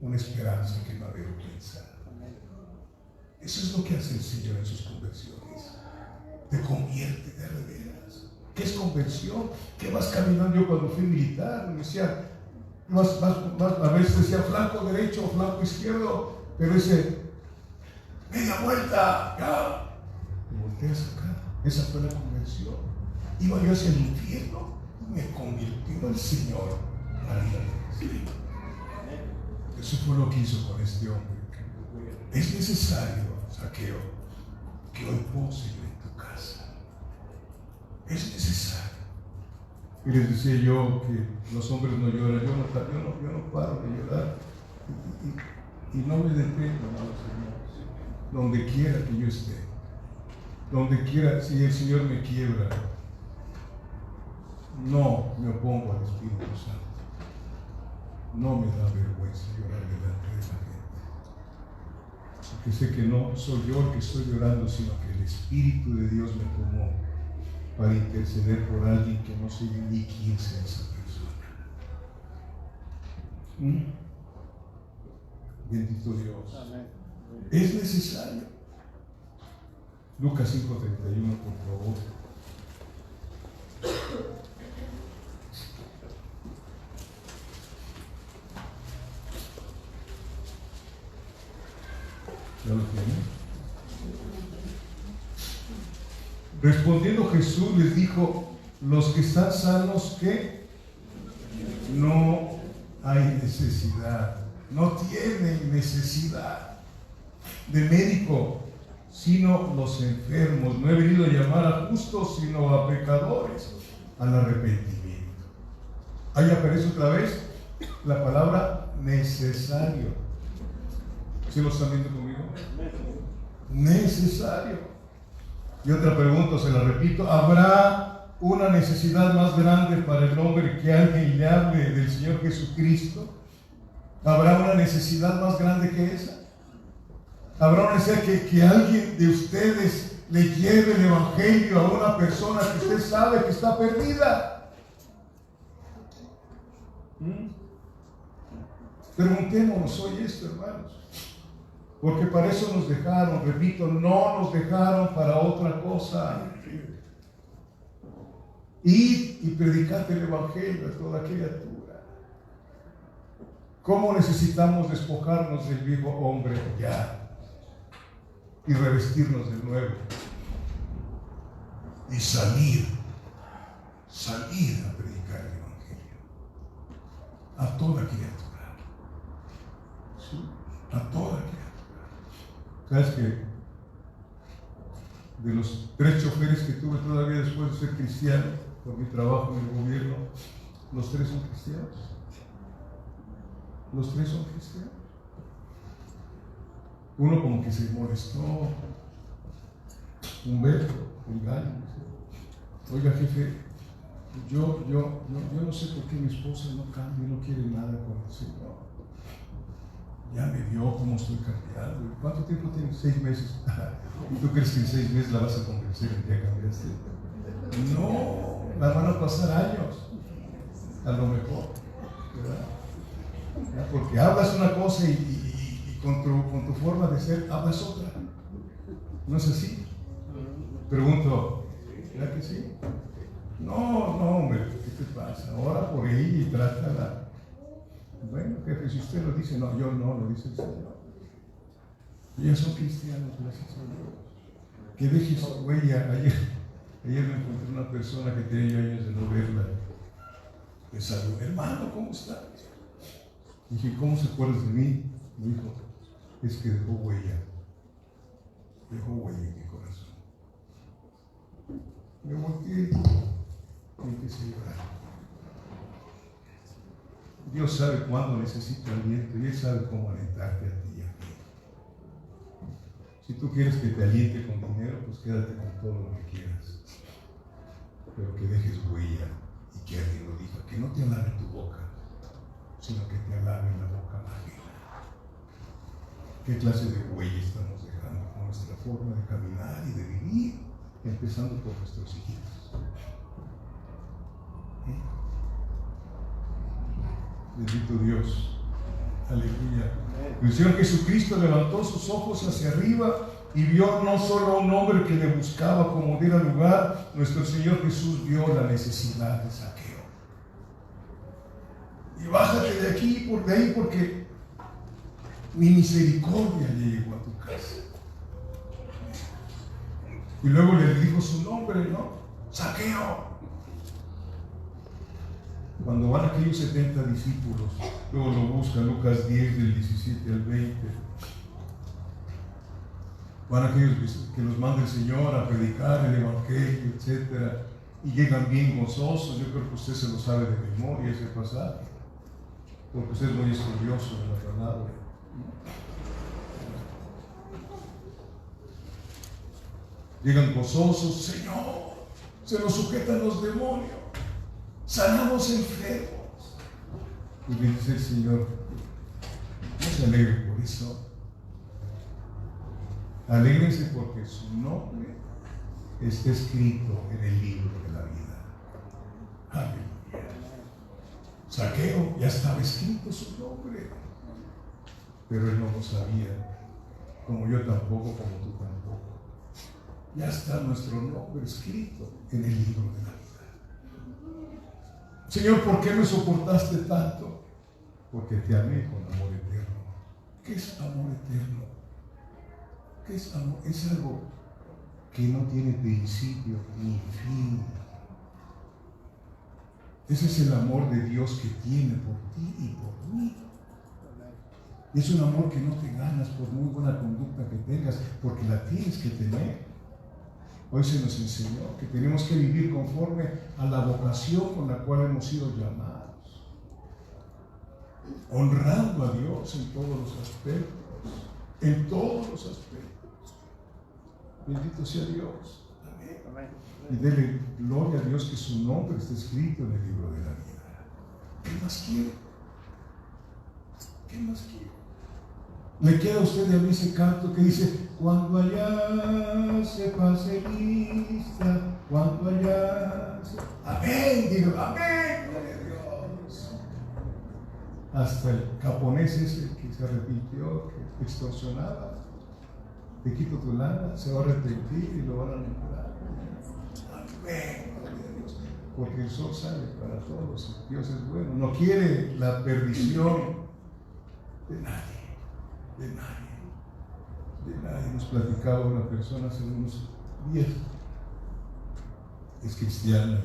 una esperanza que no avergüenza. Eso es lo que hace el Señor en sus conversiones. Te convierte de veras. ¿Qué es conversión? ¿Qué vas caminando? Yo cuando fui militar me decía, a veces decía flanco derecho o flanco izquierdo, pero ese media vuelta, ya me volteas acá. Esa fue la conversión. Iba yo hacia el infierno y me convirtió el Señor a la vida. Eso fue lo que hizo con este hombre. Es necesario, Zaqueo, que hoy pose yo en tu casa. Es necesario. Y les decía yo que los hombres no lloran. Yo no paro de llorar. Y no me detengo, amados hermanos. Donde quiera que yo esté, donde quiera, si el Señor me quiebra, no me opongo al Espíritu Santo. No me da vergüenza llorar delante de la gente. Porque sé que no soy yo el que estoy llorando, sino que el Espíritu de Dios me tomó para interceder por alguien que no sé ni quién sea esa persona. Bendito Dios. Amén. Es necesario. Lucas 5:31, por favor. ¿Ya lo tienen? Respondiendo Jesús les dijo, los que están sanos, ¿qué? No hay necesidad, no tienen necesidad de médico, sino los enfermos. No he venido a llamar a justos, sino a pecadores al arrepentimiento. Ahí aparece otra vez la palabra necesario. ¿Sí lo están viendo conmigo? Necesario. Y otra pregunta, se la repito, ¿habrá una necesidad más grande para el hombre que alguien le hable del Señor Jesucristo? ¿Habrá una necesidad más grande que esa? ¿Habrá una necesidad que alguien de ustedes le lleve el Evangelio a una persona que usted sabe que está perdida? Preguntémonos hoy esto, hermanos. Porque para eso nos dejaron, repito, no nos dejaron para otra cosa. Id y predicad el Evangelio a toda criatura. ¿Cómo necesitamos despojarnos del viejo hombre ya y revestirnos de nuevo? Y salir a predicar el Evangelio a toda criatura. ¿Sí? A toda criatura. ¿Sabes que de los 3 choferes que tuve todavía después de ser cristiano, por mi trabajo en el gobierno, los 3 son cristianos? Los 3 son cristianos. Uno como que se molestó, Humberto, el gallo, oiga jefe, yo no sé por qué mi esposa no cambia, no quiere nada con el Señor. Ya me vio cómo estoy cambiando. ¿Cuánto tiempo tienes? 6 meses. ¿Y tú crees que en 6 meses la vas a convencer en que ya cambiaste? No, la van a pasar años. A lo mejor, ¿verdad? Porque hablas una cosa y con tu forma de ser hablas otra. ¿No es así? Pregunto, ¿verdad que sí? No, hombre, ¿qué te pasa? Ora por ella y trátala. Bueno, jefe, si usted lo dice, no, yo no, lo dice el Señor. Ellos son cristianos, gracias a Dios. Que dejes huella. Ayer me encontré una persona que tenía años de no verla. Me saludó, hermano, ¿cómo estás? Dije, ¿cómo se acuerdas de mí? Me dijo, es que dejó huella en mi corazón. Me volteé y empecé a llorar. Dios sabe cuándo necesita aliento y Él sabe cómo alentarte a ti y a mí. Si tú quieres que te aliente con dinero, pues quédate con todo lo que quieras. Pero que dejes huella y que alguien lo diga, que no te alabe tu boca, sino que te alabe la boca ajena. ¿Qué clase de huella estamos dejando con nuestra forma de caminar y de vivir, empezando por nuestros hijitos? Bendito Dios. Aleluya. El Señor Jesucristo levantó sus ojos hacia arriba y vio no solo a un hombre que le buscaba como diera lugar. Nuestro Señor Jesús vio la necesidad de Zaqueo. Y bájate de aquí, por de ahí, porque mi misericordia ya llegó a tu casa. Y luego le dijo su nombre, ¿no? Zaqueo. Cuando van aquellos 70 discípulos, luego lo busca Lucas 10 del 17 al 20. Van aquellos que los manda el Señor a predicar el Evangelio, etc. Y llegan bien gozosos. Yo creo que usted se lo sabe de memoria ese pasaje, porque usted es muy estudioso de la palabra. Llegan gozosos, Señor, se nos sujetan los demonios, sanamos enfermos. Y le dice el Señor, no se alegren por eso. Alégrense porque su nombre está escrito en el libro de la vida. Aleluya. Zaqueo, ya estaba escrito su nombre, pero él no lo sabía, como yo tampoco, como tú tampoco. Ya está nuestro nombre escrito en el libro de la vida. Señor, ¿por qué me soportaste tanto? Porque te amé con amor eterno. ¿Qué es amor eterno? ¿Qué es amor? Es algo que no tiene principio ni fin. Ese es el amor de Dios que tiene por ti y por mí. Y es un amor que no te ganas por muy buena conducta que tengas, porque la tienes que tener. Hoy se nos enseñó que tenemos que vivir conforme a la vocación con la cual hemos sido llamados, honrando a Dios en todos los aspectos, en todos los aspectos. Bendito sea Dios. Amén. Y dele gloria a Dios que su nombre está escrito en el libro de la vida. ¿Qué más quiere? ¿Qué más quiere? Le queda a usted de mí ese canto que dice, cuando allá se pase lista, cuando allá se... Amén, digo, amén, gloria a Dios. Hasta el japonés ese que se arrepintió, que extorsionaba, te quito tu lana, se va a arrepentir y lo van a nombrar. Amén, gloria a Dios. Porque el sol sale para todos, Dios es bueno, no quiere la perdición de nadie. De nadie. Nos platicaba una persona hace unos días, es cristiana.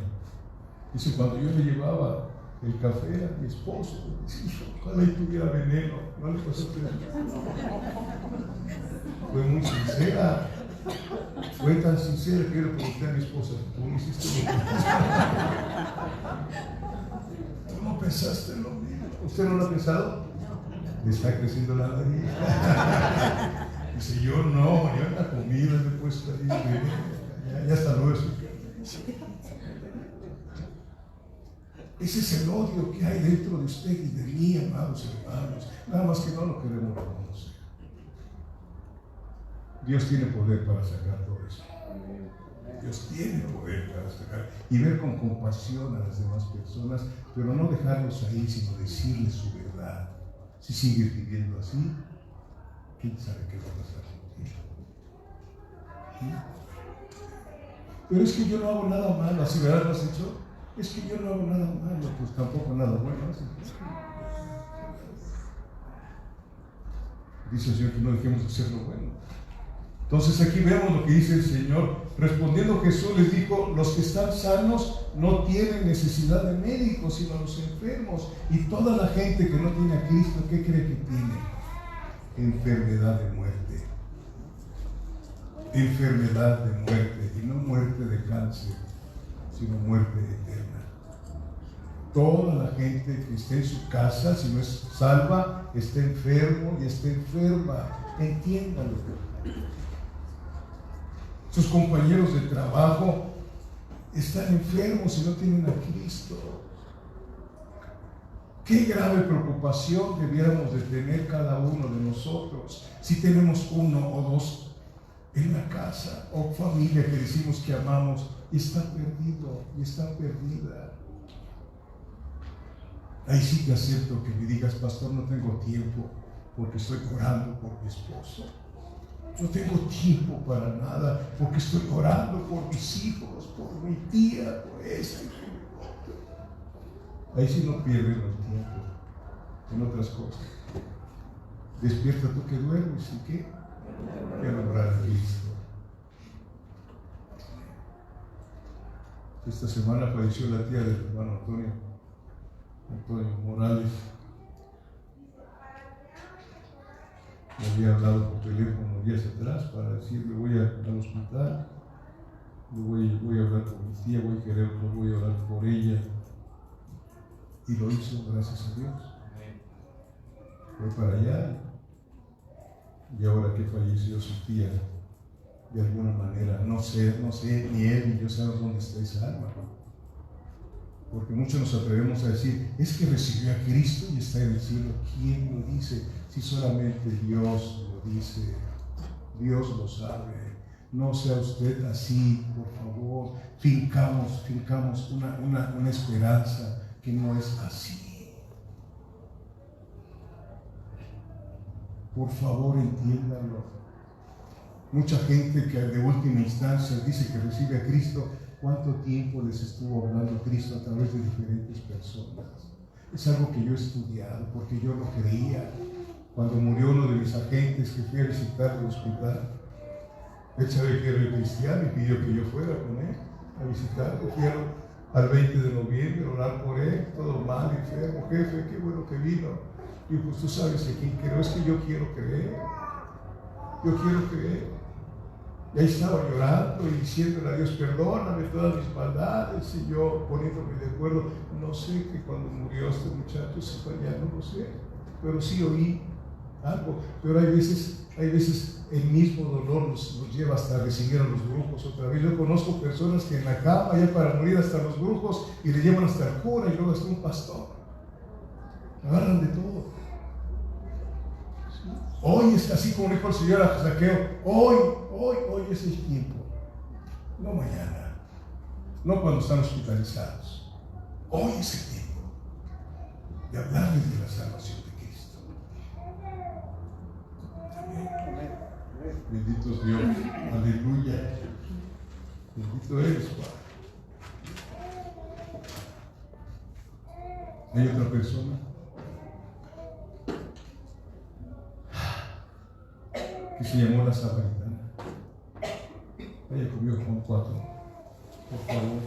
Dice, cuando yo le llevaba el café a mi esposo, decía, ojalá y tuviera veneno. No le pasó nada. Fue muy sincera. Fue tan sincera que yo le pregunté a mi esposa, ¿tú no hiciste lo que tú no pensaste en lo mismo? ¿Usted no lo ha pensado? Le está creciendo la nariz. Dice, yo no, yo en la comida le he puesto ahí, ya hasta luego. Ese es el odio que hay dentro de usted y de mí, amados hermanos. Nada más que no lo queremos reconocer. Dios tiene poder para sacar todo eso. Dios tiene poder para sacar y ver con compasión a las demás personas, pero no dejarlos ahí, sino decirles su verdad. Si sigues viviendo así, ¿quién sabe qué va a pasar contigo? Pero es que yo no hago nada malo, así verdad lo has hecho. Es que yo no hago nada malo, pues tampoco nada bueno. Dice el Señor que no dejemos de hacer lo bueno. Entonces aquí vemos lo que dice el Señor. Respondiendo Jesús les dijo: los que están sanos no tienen necesidad de médicos, sino los enfermos. Y toda la gente que no tiene a Cristo, ¿qué cree que tiene? Enfermedad de muerte. Enfermedad de muerte. Y no muerte de cáncer, sino muerte eterna. Toda la gente que esté en su casa, si no es salva, está enfermo y está enferma. Entiéndalo. Sus compañeros de trabajo están enfermos y no tienen a Cristo. Qué grave preocupación debiéramos de tener cada uno de nosotros si tenemos uno o dos en la casa o familia que decimos que amamos y está perdido y está perdida. Ahí sí que acepto que me digas: pastor, no tengo tiempo porque estoy orando por mi esposo. No tengo tiempo para nada porque estoy orando por mis hijos, por mi tía, por esto. Ahí sí no pierden el tiempo en otras cosas. Despierta tú que duermes y qué lograr a Cristo. Esta semana falleció la tía del hermano Antonio Morales. Me había hablado por teléfono días atrás para decirle: voy al hospital, voy a hablar con mi tía, voy a orar por ella. Y lo hizo, gracias a Dios. Fue para allá. Y ahora que falleció su tía, de alguna manera, no sé, ni él ni yo sabemos dónde está esa alma. Porque muchos nos atrevemos a decir: es que recibió a Cristo y está en el cielo. ¿Quién lo dice? Si solamente Dios lo dice, Dios lo sabe. No sea usted así, por favor. Fincamos una esperanza que no es así. Por favor, entiéndanlo. Mucha gente que de última instancia dice que recibe a Cristo, ¿cuánto tiempo les estuvo hablando Cristo a través de diferentes personas? Es algo que yo he estudiado porque yo lo creía. Cuando murió uno de mis agentes que fui a visitar el hospital, él sabe que era cristiano y pidió que yo fuera con él a visitarlo. Fui al 20 de noviembre a orar por él, todo mal, enfermo. Jefe, qué bueno que vino. Y pues tú sabes a quién creo. Es que yo quiero creer. Yo quiero creer. Y ahí estaba llorando y diciéndole a Dios: perdóname todas mis maldades. Y yo poniéndome de acuerdo. No sé que cuando murió este muchacho se fue allá, no lo sé. Pero sí oí algo. Pero hay veces el mismo dolor nos lleva hasta recibir a los brujos otra vez. Yo conozco personas que en la cama ya para morir hasta los brujos y le llevan hasta el cura y luego hasta un pastor. Agarran de todo. Hoy es así como dijo el Señor a Zaqueo: hoy es el tiempo, no mañana, no cuando están hospitalizados. Hoy es el tiempo de hablarles de la salvación de Cristo. Amén. Bendito es Dios, aleluya. Bendito eres, Padre. ¿Hay otra persona que se llamó la Samaritana? Vaya conmigo a Juan 4, por favor.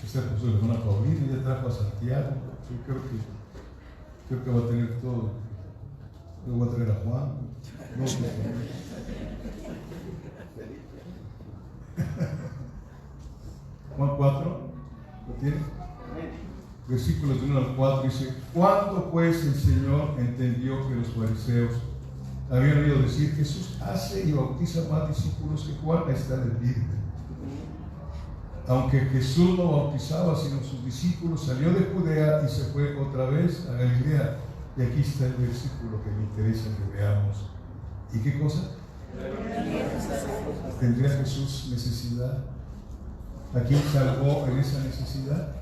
Esta cosa de una Paulina ya trajo a Santiago. Yo creo que va a tener todo. Yo voy a traer a Juan. No, Juan 4, ¿lo tiene? Versículos de 1 al 4 dice: ¿cuándo pues el Señor entendió que los fariseos habían oído decir: Jesús hace y bautiza más discípulos que Juan? Está en el Biblia. Aunque Jesús no bautizaba sino sus discípulos, salió de Judea y se fue otra vez a Galilea. Y aquí está el versículo que me interesa que veamos. ¿Y qué cosa? ¿Tendría Jesús necesidad? ¿A quién salvó en esa necesidad?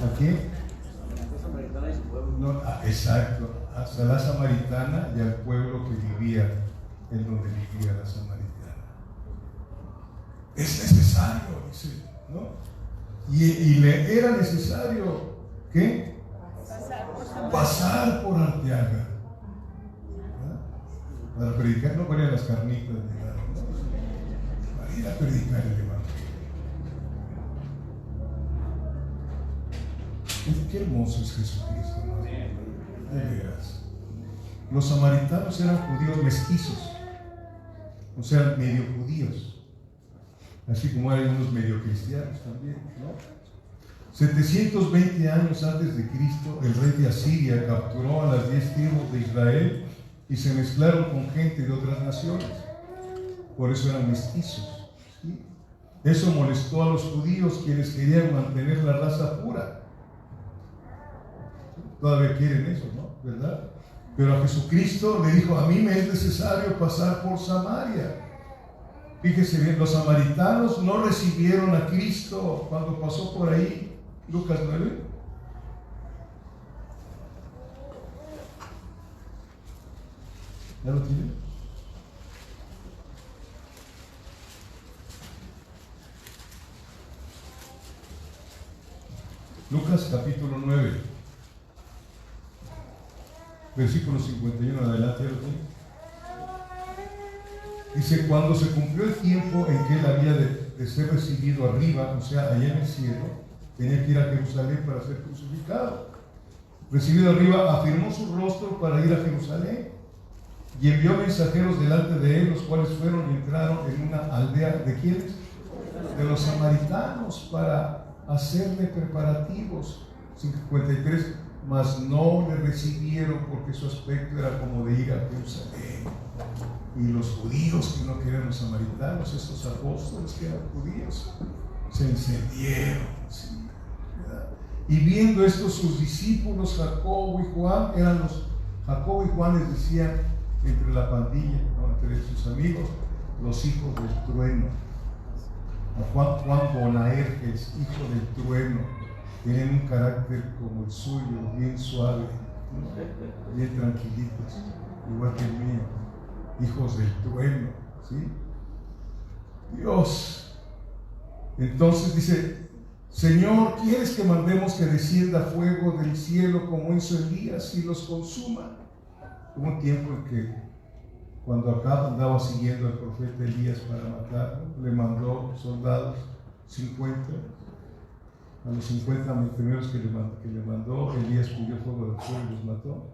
¿A quién? No, exacto, hasta la samaritana y al pueblo que vivía en donde vivía la samaritana. Es necesario, dice, ¿no? Y le era necesario, ¿qué? Pasar por Arteaga. ¿Verdad? Para predicar, no para ir a las carnitas de nada, ¿no? Para ir a predicar el evangelio. Qué hermoso es Jesucristo, ¿no? De veras. Los samaritanos eran judíos mestizos, o sea, medio judíos, así como hay unos medio cristianos también, ¿no? 720 años antes de Cristo, el rey de Asiria capturó a las 10 tribus de Israel y se mezclaron con gente de otras naciones. Por eso eran mestizos, ¿sí? Eso molestó a los judíos, quienes querían mantener la raza pura. Todavía quieren eso, ¿no? ¿Verdad? Pero a Jesucristo le dijo: a mí me es necesario pasar por Samaria. Fíjese bien, los samaritanos no recibieron a Cristo cuando pasó por ahí. Lucas 9. ¿Ya lo tiene? Lucas capítulo 9, versículo 51 en adelante. ¿Ya lo tiene? Dice: cuando se cumplió el tiempo en que él había de ser recibido arriba, o sea, allá en el cielo, tenía que ir a Jerusalén para ser crucificado. Recibido arriba, afirmó su rostro para ir a Jerusalén y envió mensajeros delante de él, los cuales fueron y entraron en una aldea de ¿quiénes? De los samaritanos, para hacerle preparativos. 53. Mas no le recibieron, porque su aspecto era como de ir a Jerusalén. Y los judíos que no querían los samaritanos, estos apóstoles que eran judíos, se encendieron, ¿sí? ¿Verdad? Y viendo esto, sus discípulos Jacobo y Juan, Jacobo y Juan les decían entre la pandilla, ¿no? Entre sus amigos, los hijos del trueno. A Juan Bonaerges, hijo del trueno. Tienen un carácter como el suyo, bien suave, ¿no? Bien tranquilitos, igual que el mío, hijos del trueno, ¿sí? Dios. Entonces dice: Señor, ¿quieres que mandemos que descienda fuego del cielo como hizo Elías y los consuma? Hubo un tiempo en que, cuando Acab andaba siguiendo al profeta Elías para matarlo, le mandó soldados, 50. A los 50 primeros que le mandó, Elías pidió fuego del cielo y los mató.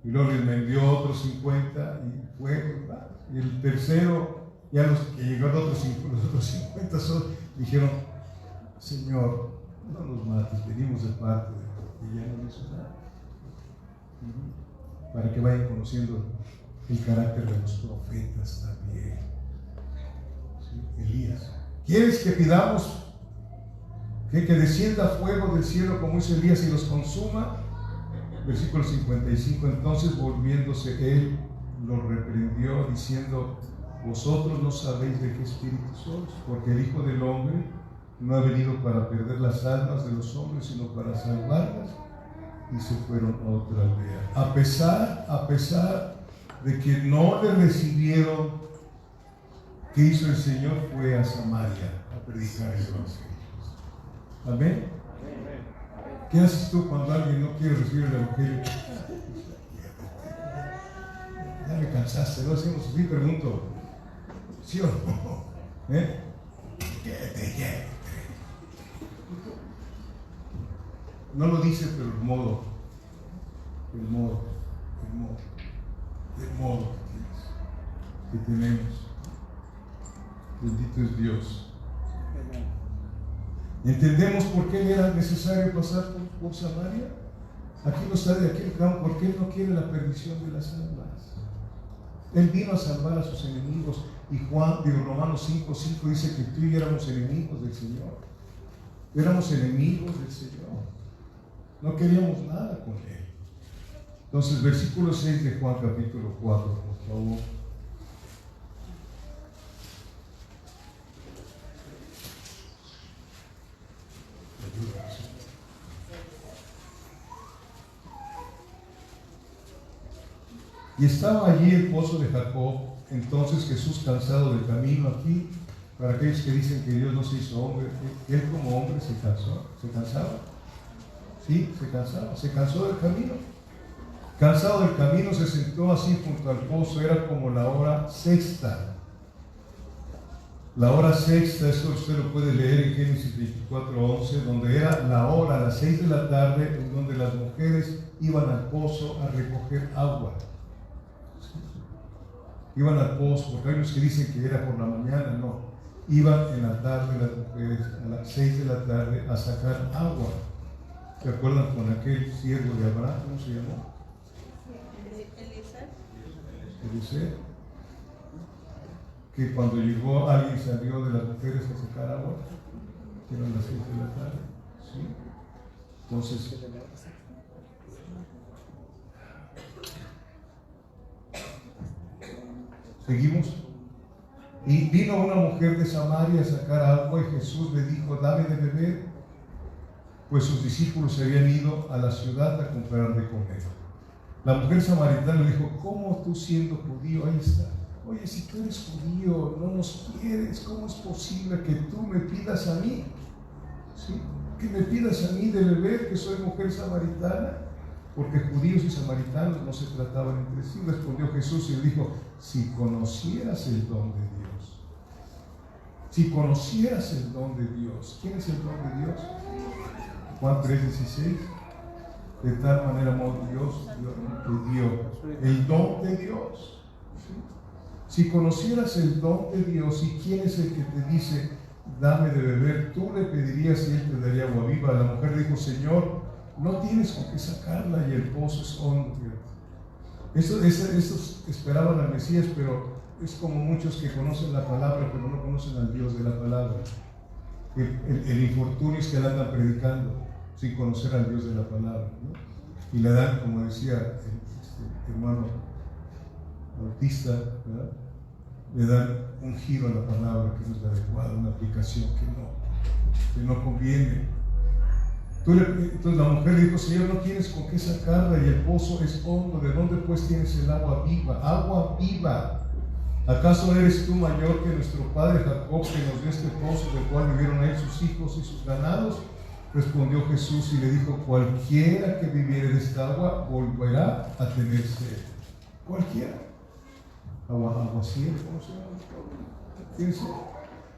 Y luego les envió otros 50 y fuego, ¿verdad? Y el tercero, ya los que llegaron los otros 50 dijeron: Señor, no nos mates, venimos de parte de y ya no hizo nada. Para que vayan conociendo el carácter de los profetas también. ¿Sí? Elías: ¿quieres que pidamos que descienda fuego del cielo como hizo Elías y los consuma? Versículo 55. Entonces, volviéndose él, los reprendió diciendo: vosotros no sabéis de qué espíritu sois, porque el Hijo del Hombre no ha venido para perder las almas de los hombres, sino para salvarlas. Y se fueron a otra aldea. A pesar de que no le recibieron, ¿qué hizo el Señor? Fue a Samaria a predicar el evangelio. Amén. ¿Qué haces tú cuando alguien no quiere recibir el evangelio? Ya me cansaste, lo hacemos así. Pregunto: ¿sí o no? Que te lleve. No lo dice, pero el modo que tenemos. Bendito es Dios. ¿Entendemos por qué era necesario pasar por Samaria? Aquí no está de aquel campo, porque Él no quiere la perdición de las almas. Él vino a salvar a sus enemigos. Y Romanos 5:5 dice que tú y yo éramos enemigos del Señor. Éramos enemigos del Señor. No queríamos nada con Él. Entonces, versículo 6 de Juan capítulo 4, por favor. Y estaba allí el pozo de Jacob. Entonces Jesús, cansado del camino, aquí, para aquellos que dicen que Dios no se hizo hombre, él como hombre se cansaba. Sí, se cansó del camino. Cansado del camino, se sentó así junto al pozo. Era como la hora sexta. La hora sexta, esto usted lo puede leer en Génesis 24:11, donde era la hora, a las 6 de la tarde, en donde las mujeres iban al pozo a recoger agua. Iban al pozo, porque hay unos que dicen que era por la mañana, no. Iban en la tarde las mujeres, a las 6 de la tarde, a sacar agua. ¿Se acuerdan con aquel siervo de Abraham? ¿Cómo se llamó? Eliezer. Que cuando llegó alguien salió de las mujeres a sacar agua, que eran las 6 de la tarde. ¿Sí? Entonces, seguimos. Y vino una mujer de Samaria a sacar agua y Jesús le dijo, dame de beber, pues sus discípulos se habían ido a la ciudad a comprar de comer. La mujer samaritana le dijo, ¿cómo tú siendo judío? Ahí está. Oye, si tú eres judío, no nos quieres, ¿cómo es posible que tú me pidas a mí? ¿Sí? Que me pidas a mí de beber, que soy mujer samaritana. Porque judíos y samaritanos no se trataban entre sí. Respondió Jesús y le dijo, si conocieras el don de Dios, si conocieras el don de Dios. ¿Quién es el don de Dios? Juan 3:16. De tal manera amó Dios que dio el don de Dios. ¿Sí? Si conocieras el don de Dios y quién es el que te dice, dame de beber, tú le pedirías y él te daría agua viva. La mujer le dijo, Señor, no tienes con qué sacarla y el pozo es hondo. Estos esperaban al Mesías, pero es como muchos que conocen la palabra, pero no conocen al Dios de la palabra. El infortunio es que la andan predicando sin conocer al Dios de la palabra, ¿no? Y le dan, como decía el hermano Bautista, ¿verdad? Le dan un giro a la palabra que no es la adecuada, una aplicación que no conviene. Entonces la mujer le dijo, Señor, no tienes con qué sacarla y el pozo es hondo, ¿de dónde pues tienes el agua viva? Agua viva. ¿Acaso eres tú mayor que nuestro padre Jacob, que nos dio este pozo del cual vivieron él, sus hijos y sus ganados? Respondió Jesús y le dijo, cualquiera que viviere de esta agua volverá a tener sed. Cualquiera. Agua cielo, ¿cómo se llama? ¿Tiene sed?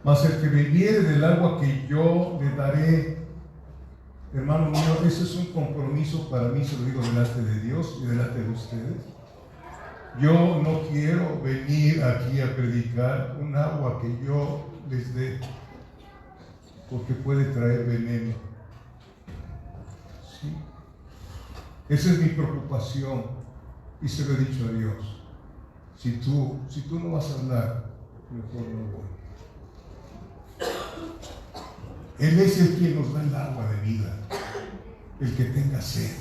Mas el que bebiere del agua que yo le daré, hermano mío, ese es un compromiso para mí, se lo digo delante de Dios y delante de ustedes. Yo no quiero venir aquí a predicar un agua que yo les dé, porque puede traer veneno. ¿Sí? Esa es mi preocupación y se lo he dicho a Dios. Si tú no vas a hablar, mejor no voy. Él es el que nos da el agua de vida. El que tenga sed,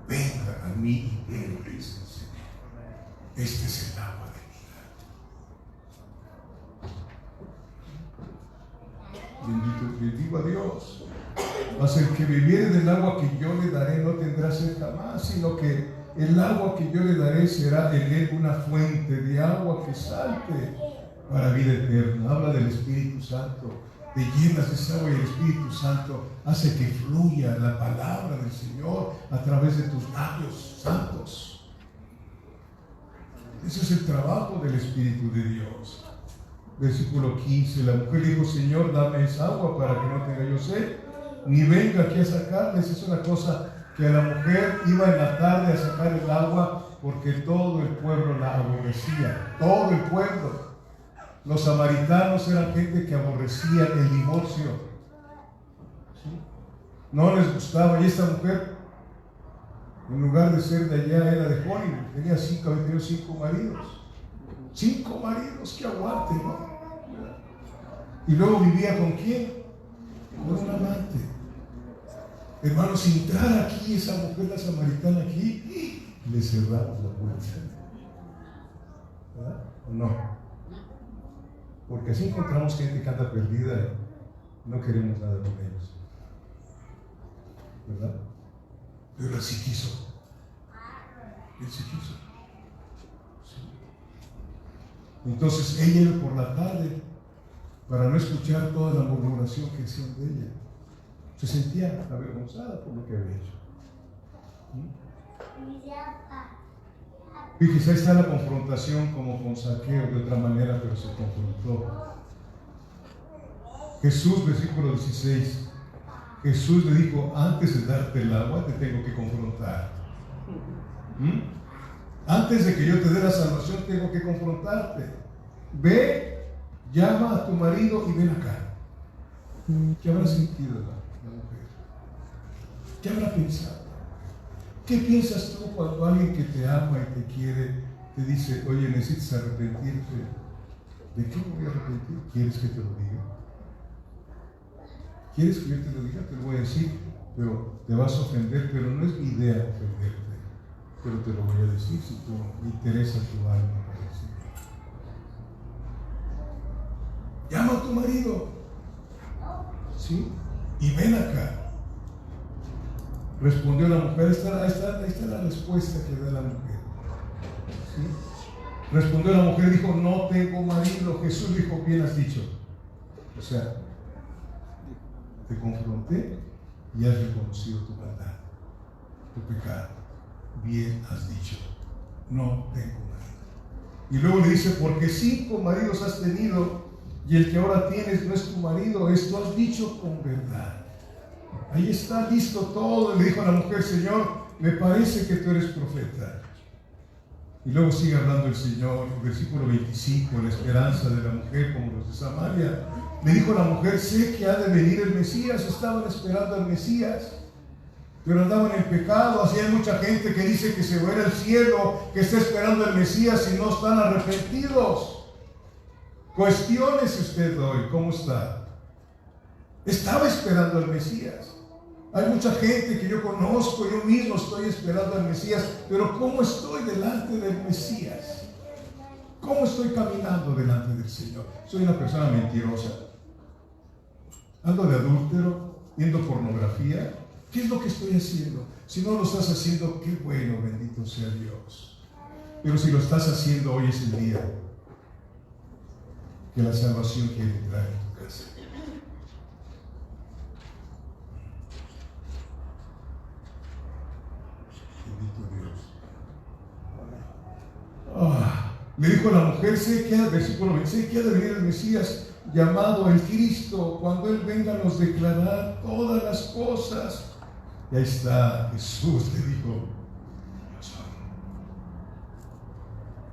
venga a mí y beba, dice el Señor. Este es el agua de vida. Bendito a Dios. Mas el que bebiere del agua que yo le daré no tendrá sed jamás, sino que el agua que yo le daré será en él una fuente de agua que salte para vida eterna. Habla del Espíritu Santo. Te llenas de esa agua y el Espíritu Santo hace que fluya la palabra del Señor a través de tus labios santos. Ese es el trabajo del Espíritu de Dios. Versículo 15, la mujer dijo, Señor, dame esa agua para que no tenga yo sed, ni venga aquí a sacarla. Esa es una cosa que la mujer iba en la tarde a sacar el agua porque todo el pueblo la aborrecía, todo el pueblo. Los samaritanos eran gente que aborrecía el divorcio. ¿Sí? No les gustaba. Y esta mujer, en lugar de ser de allá, era de Hollywood. Tenía 5 maridos. 5 maridos, que aguante, ¿no? Y luego vivía ¿con quién? Con un amante. Hermanos, si entrara aquí esa mujer, la samaritana aquí, le cerramos la puerta. ¿Verdad? ¿O no? Porque así encontramos gente que anda perdida y no queremos nada con ellos. ¿Verdad? Pero él sí quiso. Él sí quiso. Sí. Entonces ella iba por la tarde para no escuchar toda la murmuración que hacían de ella. Se sentía avergonzada por lo que había hecho. Fíjese, ahí está la confrontación como con Zaqueo de otra manera, pero se confrontó. Jesús, versículo 16, Jesús le dijo: antes de darte el agua te tengo que confrontar. Antes de que yo te dé la salvación tengo que confrontarte. Ve, llama a tu marido y ven acá. ¿Qué habrá sentido la mujer? ¿Qué habrá pensado? ¿Qué piensas tú cuando alguien que te ama y te quiere te dice: oye, necesitas arrepentirte? ¿De qué me voy a arrepentir? ¿Quieres que te lo diga? ¿Quieres que yo te lo diga? Te lo voy a decir, pero te vas a ofender, pero no es mi idea ofenderte, pero te lo voy a decir si tú me interesa tu alma para decirlo. Llama a tu marido, ¿sí? Y ven acá. Respondió la mujer. Ahí está la respuesta que da la mujer, ¿sí? Respondió la mujer y dijo: no tengo marido. Jesús dijo: bien has dicho. O sea, te confronté y has reconocido tu maldad, tu pecado. Bien has dicho, no tengo marido. Y luego le dice: porque 5 maridos has tenido y el que ahora tienes no es tu marido. Esto has dicho con verdad. Ahí está, listo todo. Le dijo a la mujer: Señor, me parece que tú eres profeta. Y luego sigue hablando el Señor, versículo 25, la esperanza de la mujer como los de Samaria. Le dijo a la mujer: sé que ha de venir el Mesías. Estaban esperando al Mesías, pero andaban en pecado. Así hay mucha gente que dice que se va a ir al cielo, que está esperando al Mesías y no están arrepentidos. Cuestiónese usted hoy, ¿cómo está? Estaba esperando al Mesías. Hay mucha gente que yo conozco, yo mismo estoy esperando al Mesías, pero ¿cómo estoy delante del Mesías? ¿Cómo estoy caminando delante del Señor? ¿Soy una persona mentirosa? ¿Ando de adúltero? ¿Viendo pornografía? ¿Qué es lo que estoy haciendo? Si no lo estás haciendo, qué bueno, bendito sea Dios. Pero si lo estás haciendo, hoy es el día que la salvación quiere entrar en tu casa. Le dijo a la mujer: versículo 26, que ha de venir el Mesías llamado el Cristo. Cuando Él venga nos declarará todas las cosas. Y ahí está, Jesús le dijo: yo soy.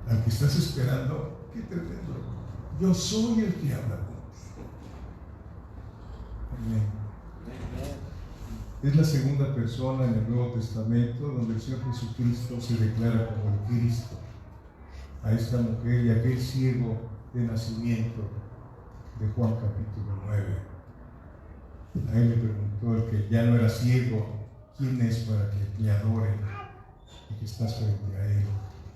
Al que estás esperando, qué tremendo. Yo soy el que habla contigo. Amén. Es la segunda persona en el Nuevo Testamento donde el Señor Jesucristo se declara como el Cristo. A esta mujer y a aquel ciego de nacimiento de Juan capítulo 9. A él le preguntó el que ya no era ciego: ¿quién es para que te adore? Y que estás frente a él.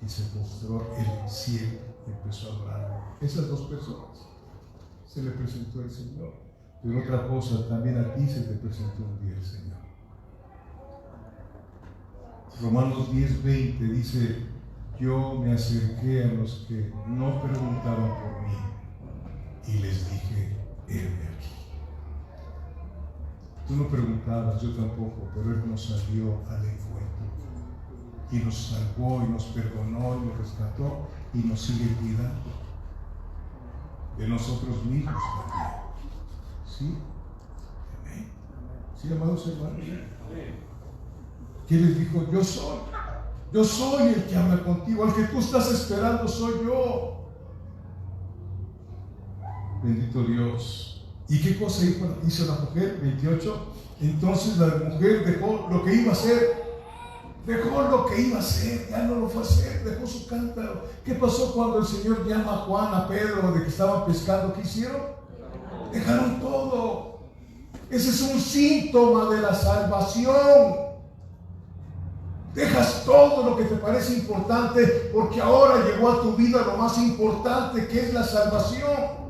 Y se postró el ciego y empezó a adorar. Esas 2 personas se le presentó el Señor. Pero otra cosa, también a ti se te presentó un día el Señor. Romanos 10:20 dice: yo me acerqué a los que no preguntaban por mí y les dije: heme aquí. Tú no preguntabas, yo tampoco, pero Él nos salió al encuentro y nos salvó y nos perdonó y nos rescató y nos sigue cuidando de nosotros mismos también. ¿Sí? Amén. ¿Sí, amados hermanos? ¿Qué les dijo? Yo soy el que habla contigo. Al que tú estás esperando soy yo. Bendito Dios. ¿Y qué cosa hizo la mujer? 28. Entonces la mujer dejó lo que iba a hacer. Ya no lo fue a hacer, dejó su cántaro. ¿Qué pasó cuando el Señor llama a Juan, a Pedro, de que estaban pescando? ¿Qué hicieron? Dejaron todo. Ese es un síntoma de la salvación. Dejas todo lo que te parece importante porque ahora llegó a tu vida lo más importante, que es la salvación.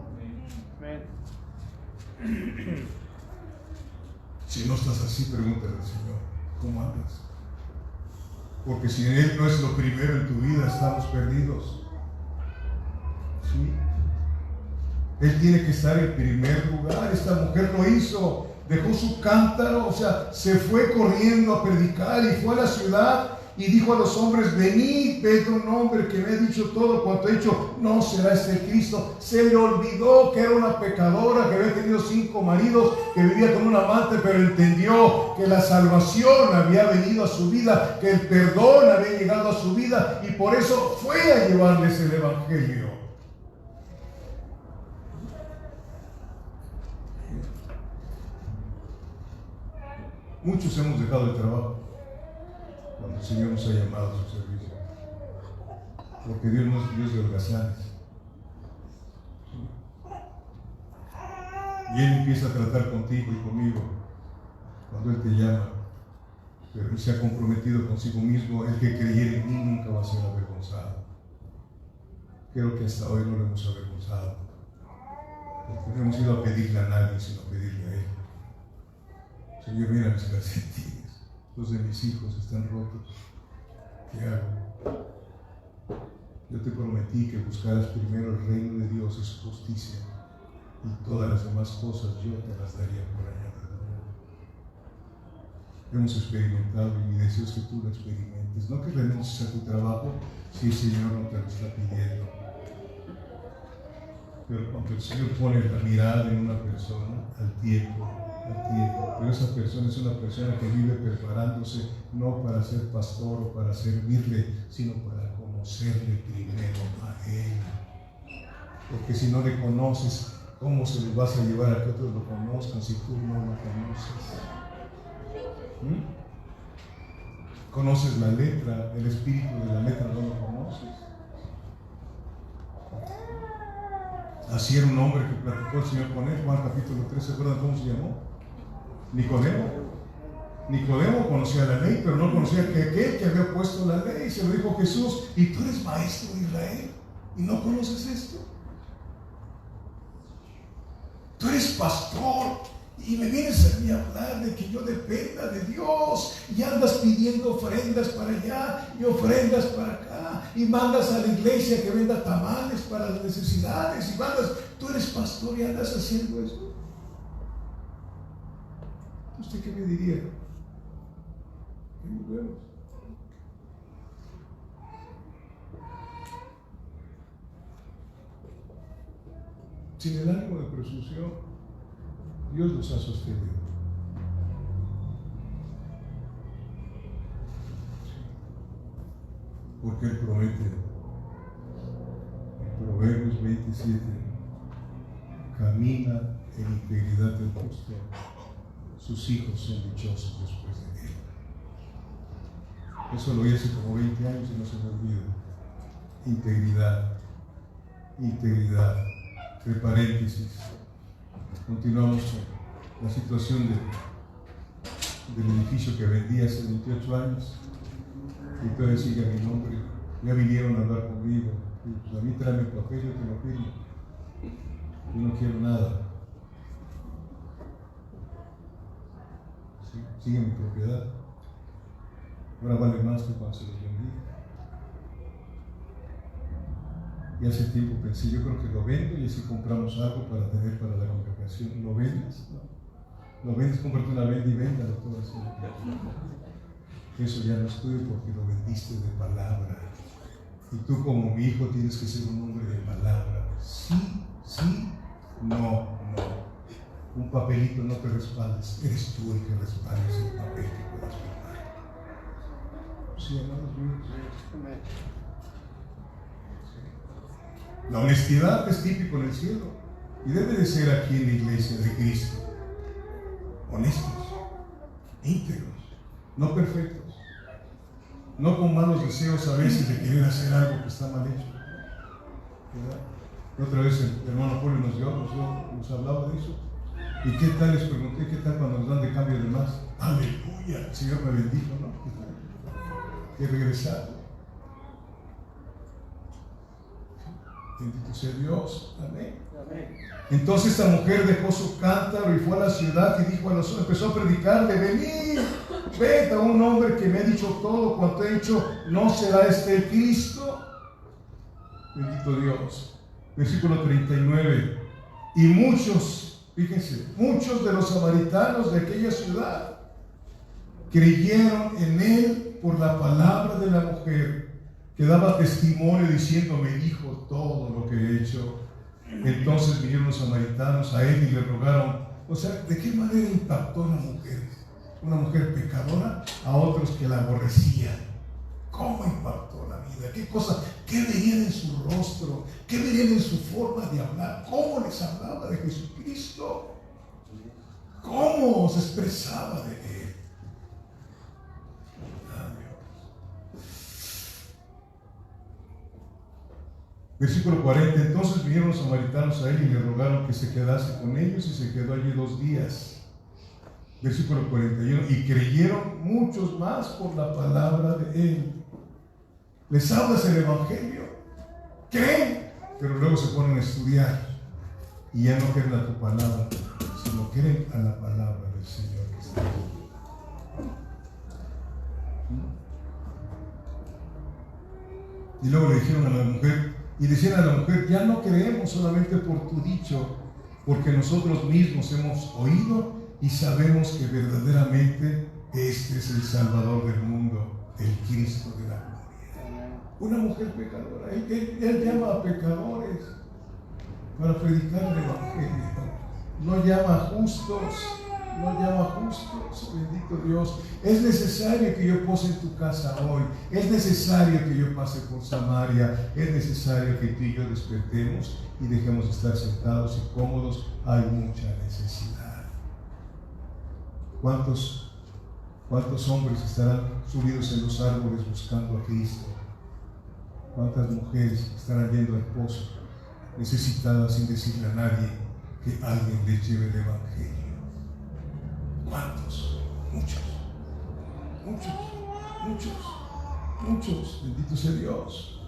Si no estás así, pregúntale al Señor, ¿cómo andas? Porque si Él no es lo primero en tu vida, estamos perdidos. ¿Sí? Él tiene que estar en primer lugar. Esta mujer lo hizo, dejó su cántaro, o sea, se fue corriendo a predicar y fue a la ciudad y dijo a los hombres: venid, ved un hombre que me ha dicho todo cuanto he hecho, no será este el Cristo. Se le olvidó que era una pecadora, que había tenido 5 maridos, que vivía con un amante, pero entendió que la salvación había venido a su vida, que el perdón había llegado a su vida, y por eso fue a llevarles el evangelio. Muchos hemos dejado el trabajo cuando el Señor nos ha llamado a su servicio, porque Dios no es Dios de holgazanes. Y Él empieza a tratar contigo y conmigo cuando Él te llama, pero Él se ha comprometido consigo mismo: el que creyere en mí nunca va a ser avergonzado. Creo que hasta hoy no lo hemos avergonzado, porque no hemos ido a pedirle a nadie, sino a pedirle a Él. Señor, mira mis calcetines, los de mis hijos están rotos, ¿qué hago? Yo te prometí que buscaras primero el reino de Dios y su justicia, y todas las demás cosas yo te las daría por añadidura. Hemos experimentado, y mi deseo es que tú lo experimentes. No que renuncies a tu trabajo si el Señor no te lo está pidiendo, pero cuando el Señor pone la mirada en una persona, al tiempo. Pero esa persona es una persona que vive preparándose no para ser pastor o para servirle, sino para conocerle primero a Él. Porque si no le conoces, ¿cómo se lo vas a llevar a que otros lo conozcan si tú no lo conoces? ¿Conoces la letra, el espíritu de la letra? ¿No lo conoces? Así era un hombre que platicó el Señor con él, Juan capítulo 3, ¿se acuerdan cómo se llamó? Nicodemo. Nicodemo conocía la ley, pero no conocía que aquel que había puesto la ley. Se lo dijo Jesús: ¿y tú eres maestro de Israel y no conoces esto? Tú eres pastor y me vienes a mí a hablar de que yo dependa de Dios, y andas pidiendo ofrendas para allá y ofrendas para acá, y mandas a la iglesia que venda tamales para las necesidades, y mandas, tú eres pastor y andas haciendo eso. ¿Usted qué me diría? ¿Qué nos vemos? Sin el ánimo de presunción, Dios los ha sostenido. Porque Él promete en Proverbios 27: camina en integridad del justo, sus hijos son dichosos después de él. Eso lo oí hace como 20 años y no se me olvida. Integridad, integridad. Entre paréntesis, continuamos con la situación del edificio que vendí hace 28 años, y todavía sigue mi nombre. Ya vinieron a hablar conmigo, y pues a mí tráeme el papel, yo te lo firmo. Yo no quiero nada. Sigue mi propiedad. Ahora vale más que cuando se los vendí. Y hace tiempo pensé, yo creo que lo vendo y así compramos algo para tener para la congregación. ¿Lo vendes? No. Lo vendes, cómprate una venda y véndalo todo así. Eso ya no es tuyo porque lo vendiste de palabra. Y tú, como mi hijo, tienes que ser un hombre de palabra. Sí, sí, no, no. Un papelito no te respaldes, eres tú el que respaldes el papel que puedas firmar. Sí, hermanos míos. La honestidad es típico en el cielo y debe de ser aquí en la iglesia de Cristo. Honestos, íntegros, no perfectos, no con malos deseos a veces de querer hacer algo que está mal hecho. ¿Verdad? Otra vez el hermano Julio nos hablaba de eso. ¿Y qué tal? Les pregunté, ¿qué tal cuando nos dan de cambio de más? Aleluya, el Señor me bendijo, ¿no? que regresarle. Bendito sea Dios. Amén. Entonces esta mujer dejó su cántaro y fue a la ciudad y dijo a los hombres, empezó a predicarle: venid, ved a un hombre que me ha dicho todo cuanto he hecho, ¿no será este el Cristo? Bendito Dios. Versículo 39. Y muchos, fíjense, muchos de los samaritanos de aquella ciudad creyeron en él por la palabra de la mujer, que daba testimonio diciendo: me dijo todo lo que he hecho. Entonces vinieron los samaritanos a él y le rogaron. O sea, ¿de qué manera impactó a una mujer pecadora, a otros que la aborrecían? ¿Cómo impactó la vida? ¿Qué cosa? ¿Qué veían en su rostro? ¿Qué veían en su forma de hablar? ¿Cómo les hablaba de Jesucristo? ¿Cómo se expresaba de él? Versículo 40. Entonces vinieron los samaritanos a él y le rogaron que se quedase con ellos, y se quedó allí 2 días. Versículo 41. Y creyeron muchos más por la palabra de él. Les hablas el evangelio, creen, pero luego se ponen a estudiar y ya no creen a tu palabra, sino creen a la palabra del Señor que está aquí. Y luego le dijeron a la mujer, y decían a la mujer: ya no creemos solamente por tu dicho, porque nosotros mismos hemos oído y sabemos que verdaderamente este es el Salvador del mundo, el Cristo de la gloria. Una mujer pecadora, él llama a pecadores para predicar el evangelio. No llama a justos, bendito Dios. Es necesario que yo pose en tu casa hoy, es necesario que yo pase por Samaria, es necesario que tú y yo despertemos y dejemos de estar sentados y cómodos. Hay mucha necesidad. ¿Cuántos hombres estarán subidos en los árboles buscando a Cristo? ¿Cuántas mujeres estarán yendo al pozo necesitadas sin decirle a nadie que alguien les lleve el evangelio? ¿Cuántos? Muchos. Bendito sea Dios.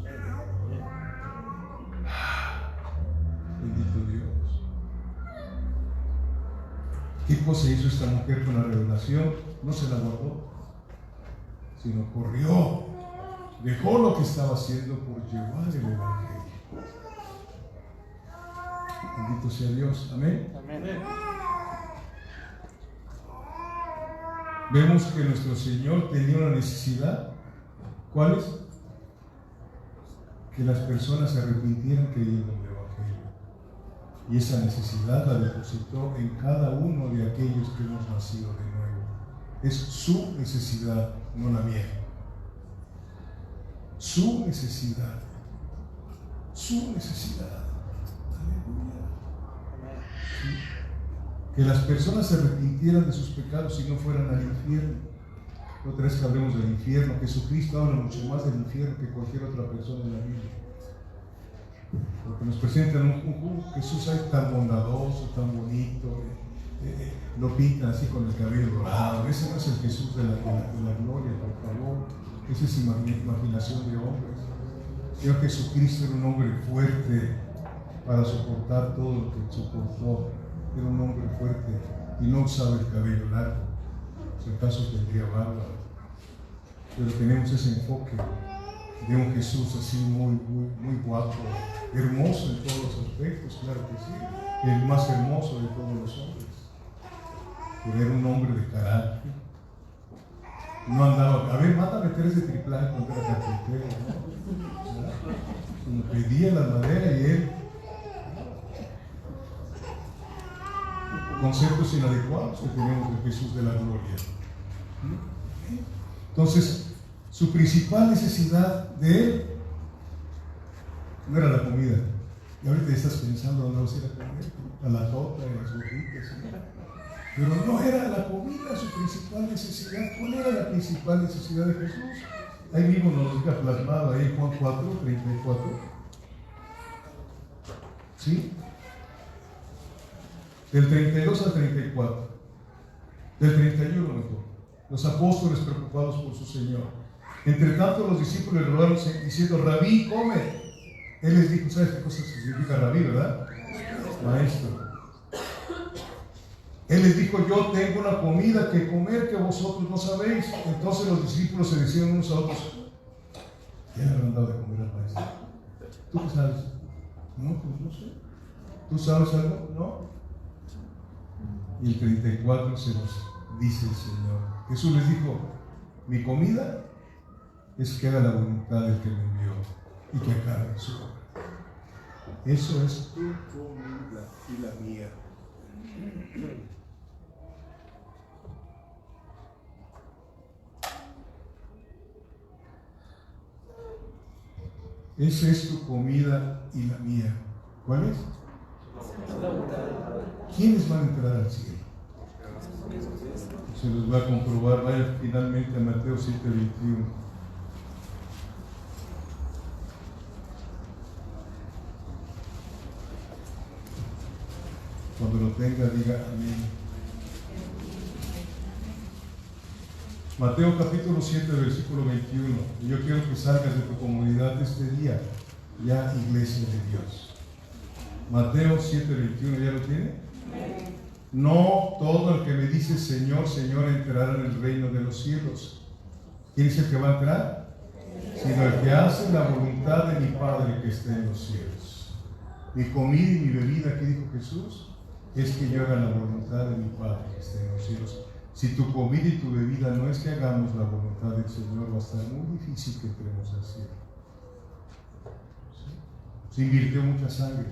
Bendito Dios. ¿Qué cosa hizo esta mujer con la revelación? No se la guardó, sino corrió, dejó lo que estaba haciendo por llevar el evangelio. Bendito sea Dios. Amén. Vemos que nuestro Señor tenía una necesidad. ¿Cuál es? Que las personas se arrepintieran creyendo en el evangelio. Y esa necesidad la depositó en cada uno de aquellos que hemos nacido de nuevo. Es su necesidad, no la mía. Su necesidad. Aleluya. ¿Sí? Que las personas se arrepintieran de sus pecados y no fueran al infierno. Otra vez que hablemos del infierno, Jesucristo habla mucho más del infierno que cualquier otra persona en la Biblia. Porque nos presentan un Jesús ahí tan bondadoso, tan bonito, lo pintan así con el cabello dorado. Ese no es el Jesús de la gloria, por favor. Esa es imaginación de hombres. Señor Jesucristo era un hombre fuerte para soportar todo lo que soportó. Era un hombre fuerte y no usaba el cabello largo. Si acaso tendría barba. Pero tenemos ese enfoque de un Jesús así muy guapo, hermoso en todos los aspectos, claro que sí, el más hermoso de todos los hombres. Pero era un hombre de carácter. No andaba, a ver, mátame 3 de triplaje cuando era carpintero, ¿no? Pedía la madera y él, conceptos inadecuados que tenemos de Jesús de la gloria. Entonces, su principal necesidad de él no era la comida. Y ahorita estás pensando dónde vas a ir a comer, a la torta, a las gorditas, ¿no? Pero no era la comida su principal necesidad. ¿Cuál era la principal necesidad de Jesús? Ahí mismo nos lo deja plasmado ahí en Juan 4, 34. ¿Sí? Del 32 al 34. Del 31 mejor. Los apóstoles preocupados por su Señor. Entre tanto los discípulos le rogaron diciendo: Rabí, come. Él les dijo, ¿sabes qué cosa significa rabí, verdad? Maestro. Él les dijo: yo tengo una comida que comer que vosotros no sabéis. Entonces los discípulos se decían unos a otros: ¿quién le habrán dado de comer al maestro? ¿Tú qué sabes? No, pues no sé. ¿Tú sabes algo? No. Y el 34 se nos dice el Señor. Jesús les dijo: mi comida es que haga la voluntad del que me envió y que acabe su obra. Eso es tu comida y la mía. Esa es tu comida y la mía. ¿Cuál es? ¿Quiénes van a entrar al cielo? Se los va a comprobar. Vaya finalmente a Mateo 7:21. Cuando lo tenga, diga amén. Mateo capítulo 7, versículo 21. Y yo quiero que salgas de tu comunidad este día, ya iglesia de Dios. Mateo 7:21, ¿ya lo tiene? No todo el que me dice Señor, Señor entrará en el reino de los cielos. ¿Quién es el que va a entrar? Sino el que hace la voluntad de mi Padre que está en los cielos. Mi comida y mi bebida, ¿qué dijo Jesús? Es que yo haga la voluntad de mi Padre que está en los cielos. Si tu comida y tu bebida no es que hagamos la voluntad del Señor, va a estar muy difícil que entremos al cielo. Se invirtió mucha sangre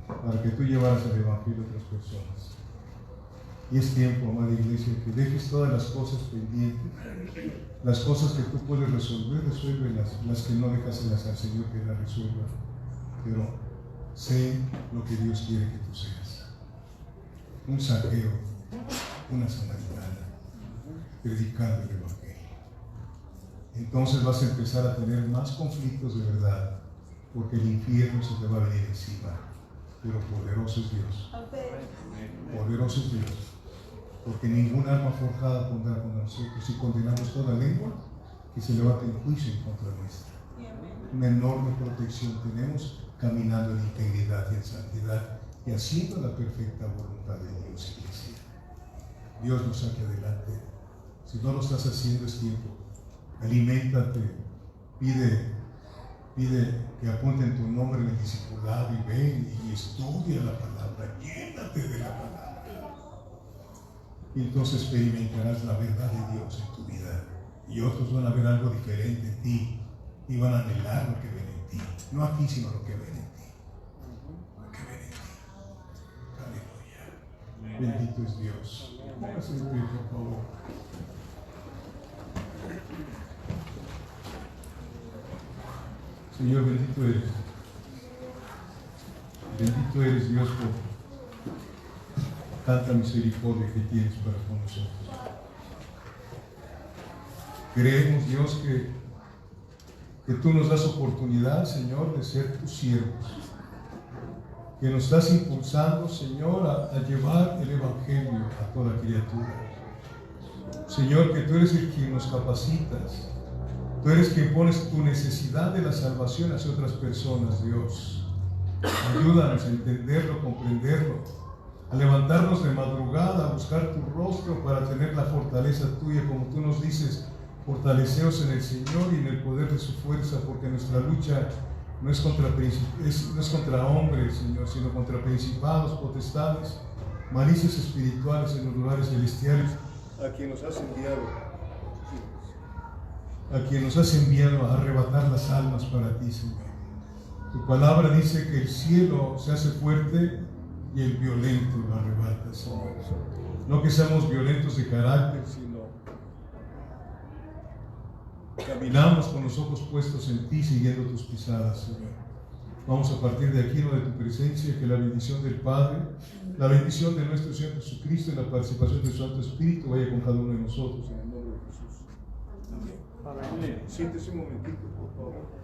para que tú llevaras el Evangelio a otras personas. Y es tiempo, amada iglesia, que dejes todas las cosas pendientes, las cosas que tú puedes resolver, resuélvelas, las que no déjaselas al Señor que las resuelva. Pero sé lo que Dios quiere que tú seas. Un Zaqueo, una samaritana, predicando el Evangelio. Entonces vas a empezar a tener más conflictos de verdad, porque el infierno se te va a venir encima. Pero poderoso es Dios. Poderoso es Dios. Porque ningún arma forjada pondrá contra nosotros, y condenamos toda lengua que se levante en juicio en contra nuestra. Una enorme protección tenemos caminando en integridad y en santidad y haciendo la perfecta voluntad de Dios, iglesia. Dios nos saque adelante. Si no lo estás haciendo, es tiempo. Aliméntate, pide que apunten tu nombre en el discipulado y ven y estudia la palabra, llénate de la palabra. Y entonces experimentarás la verdad de Dios en tu vida. Y otros van a ver algo diferente en ti y van a anhelar lo que ven en ti. No aquí, sino lo que ven en ti. Lo que ven en ti. Aleluya. Bendito es Dios. Póngase de pie, por favor. Señor, bendito eres. Bendito eres, Dios, por tanta misericordia que tienes para con nosotros. Creemos, Dios, que tú nos das oportunidad, Señor, de ser tus siervos. Que nos estás impulsando, Señor, a llevar el Evangelio a toda criatura. Señor, que tú eres el que nos capacitas. Tú eres quien pones tu necesidad de la salvación hacia otras personas, Dios. Ayúdanos a entenderlo, comprenderlo, a levantarnos de madrugada, a buscar tu rostro para tener la fortaleza tuya, como tú nos dices, fortaleceos en el Señor y en el poder de su fuerza, porque nuestra lucha no es contra hombres, Señor, sino contra principados, potestades, malicias espirituales en los lugares celestiales, a quien nos has enviado a arrebatar las almas para ti, Señor. Tu palabra dice que el cielo se hace fuerte y el violento lo arrebata, Señor. No que seamos violentos de carácter, sino caminamos con los ojos puestos en ti, siguiendo tus pisadas, Señor. Vamos a partir de aquí, de tu presencia, que la bendición del Padre, la bendición de nuestro Señor Jesucristo y la participación del Santo Espíritu vaya con cada uno de nosotros, en el nombre de Jesús. Amén. Siéntese un momentito, por favor.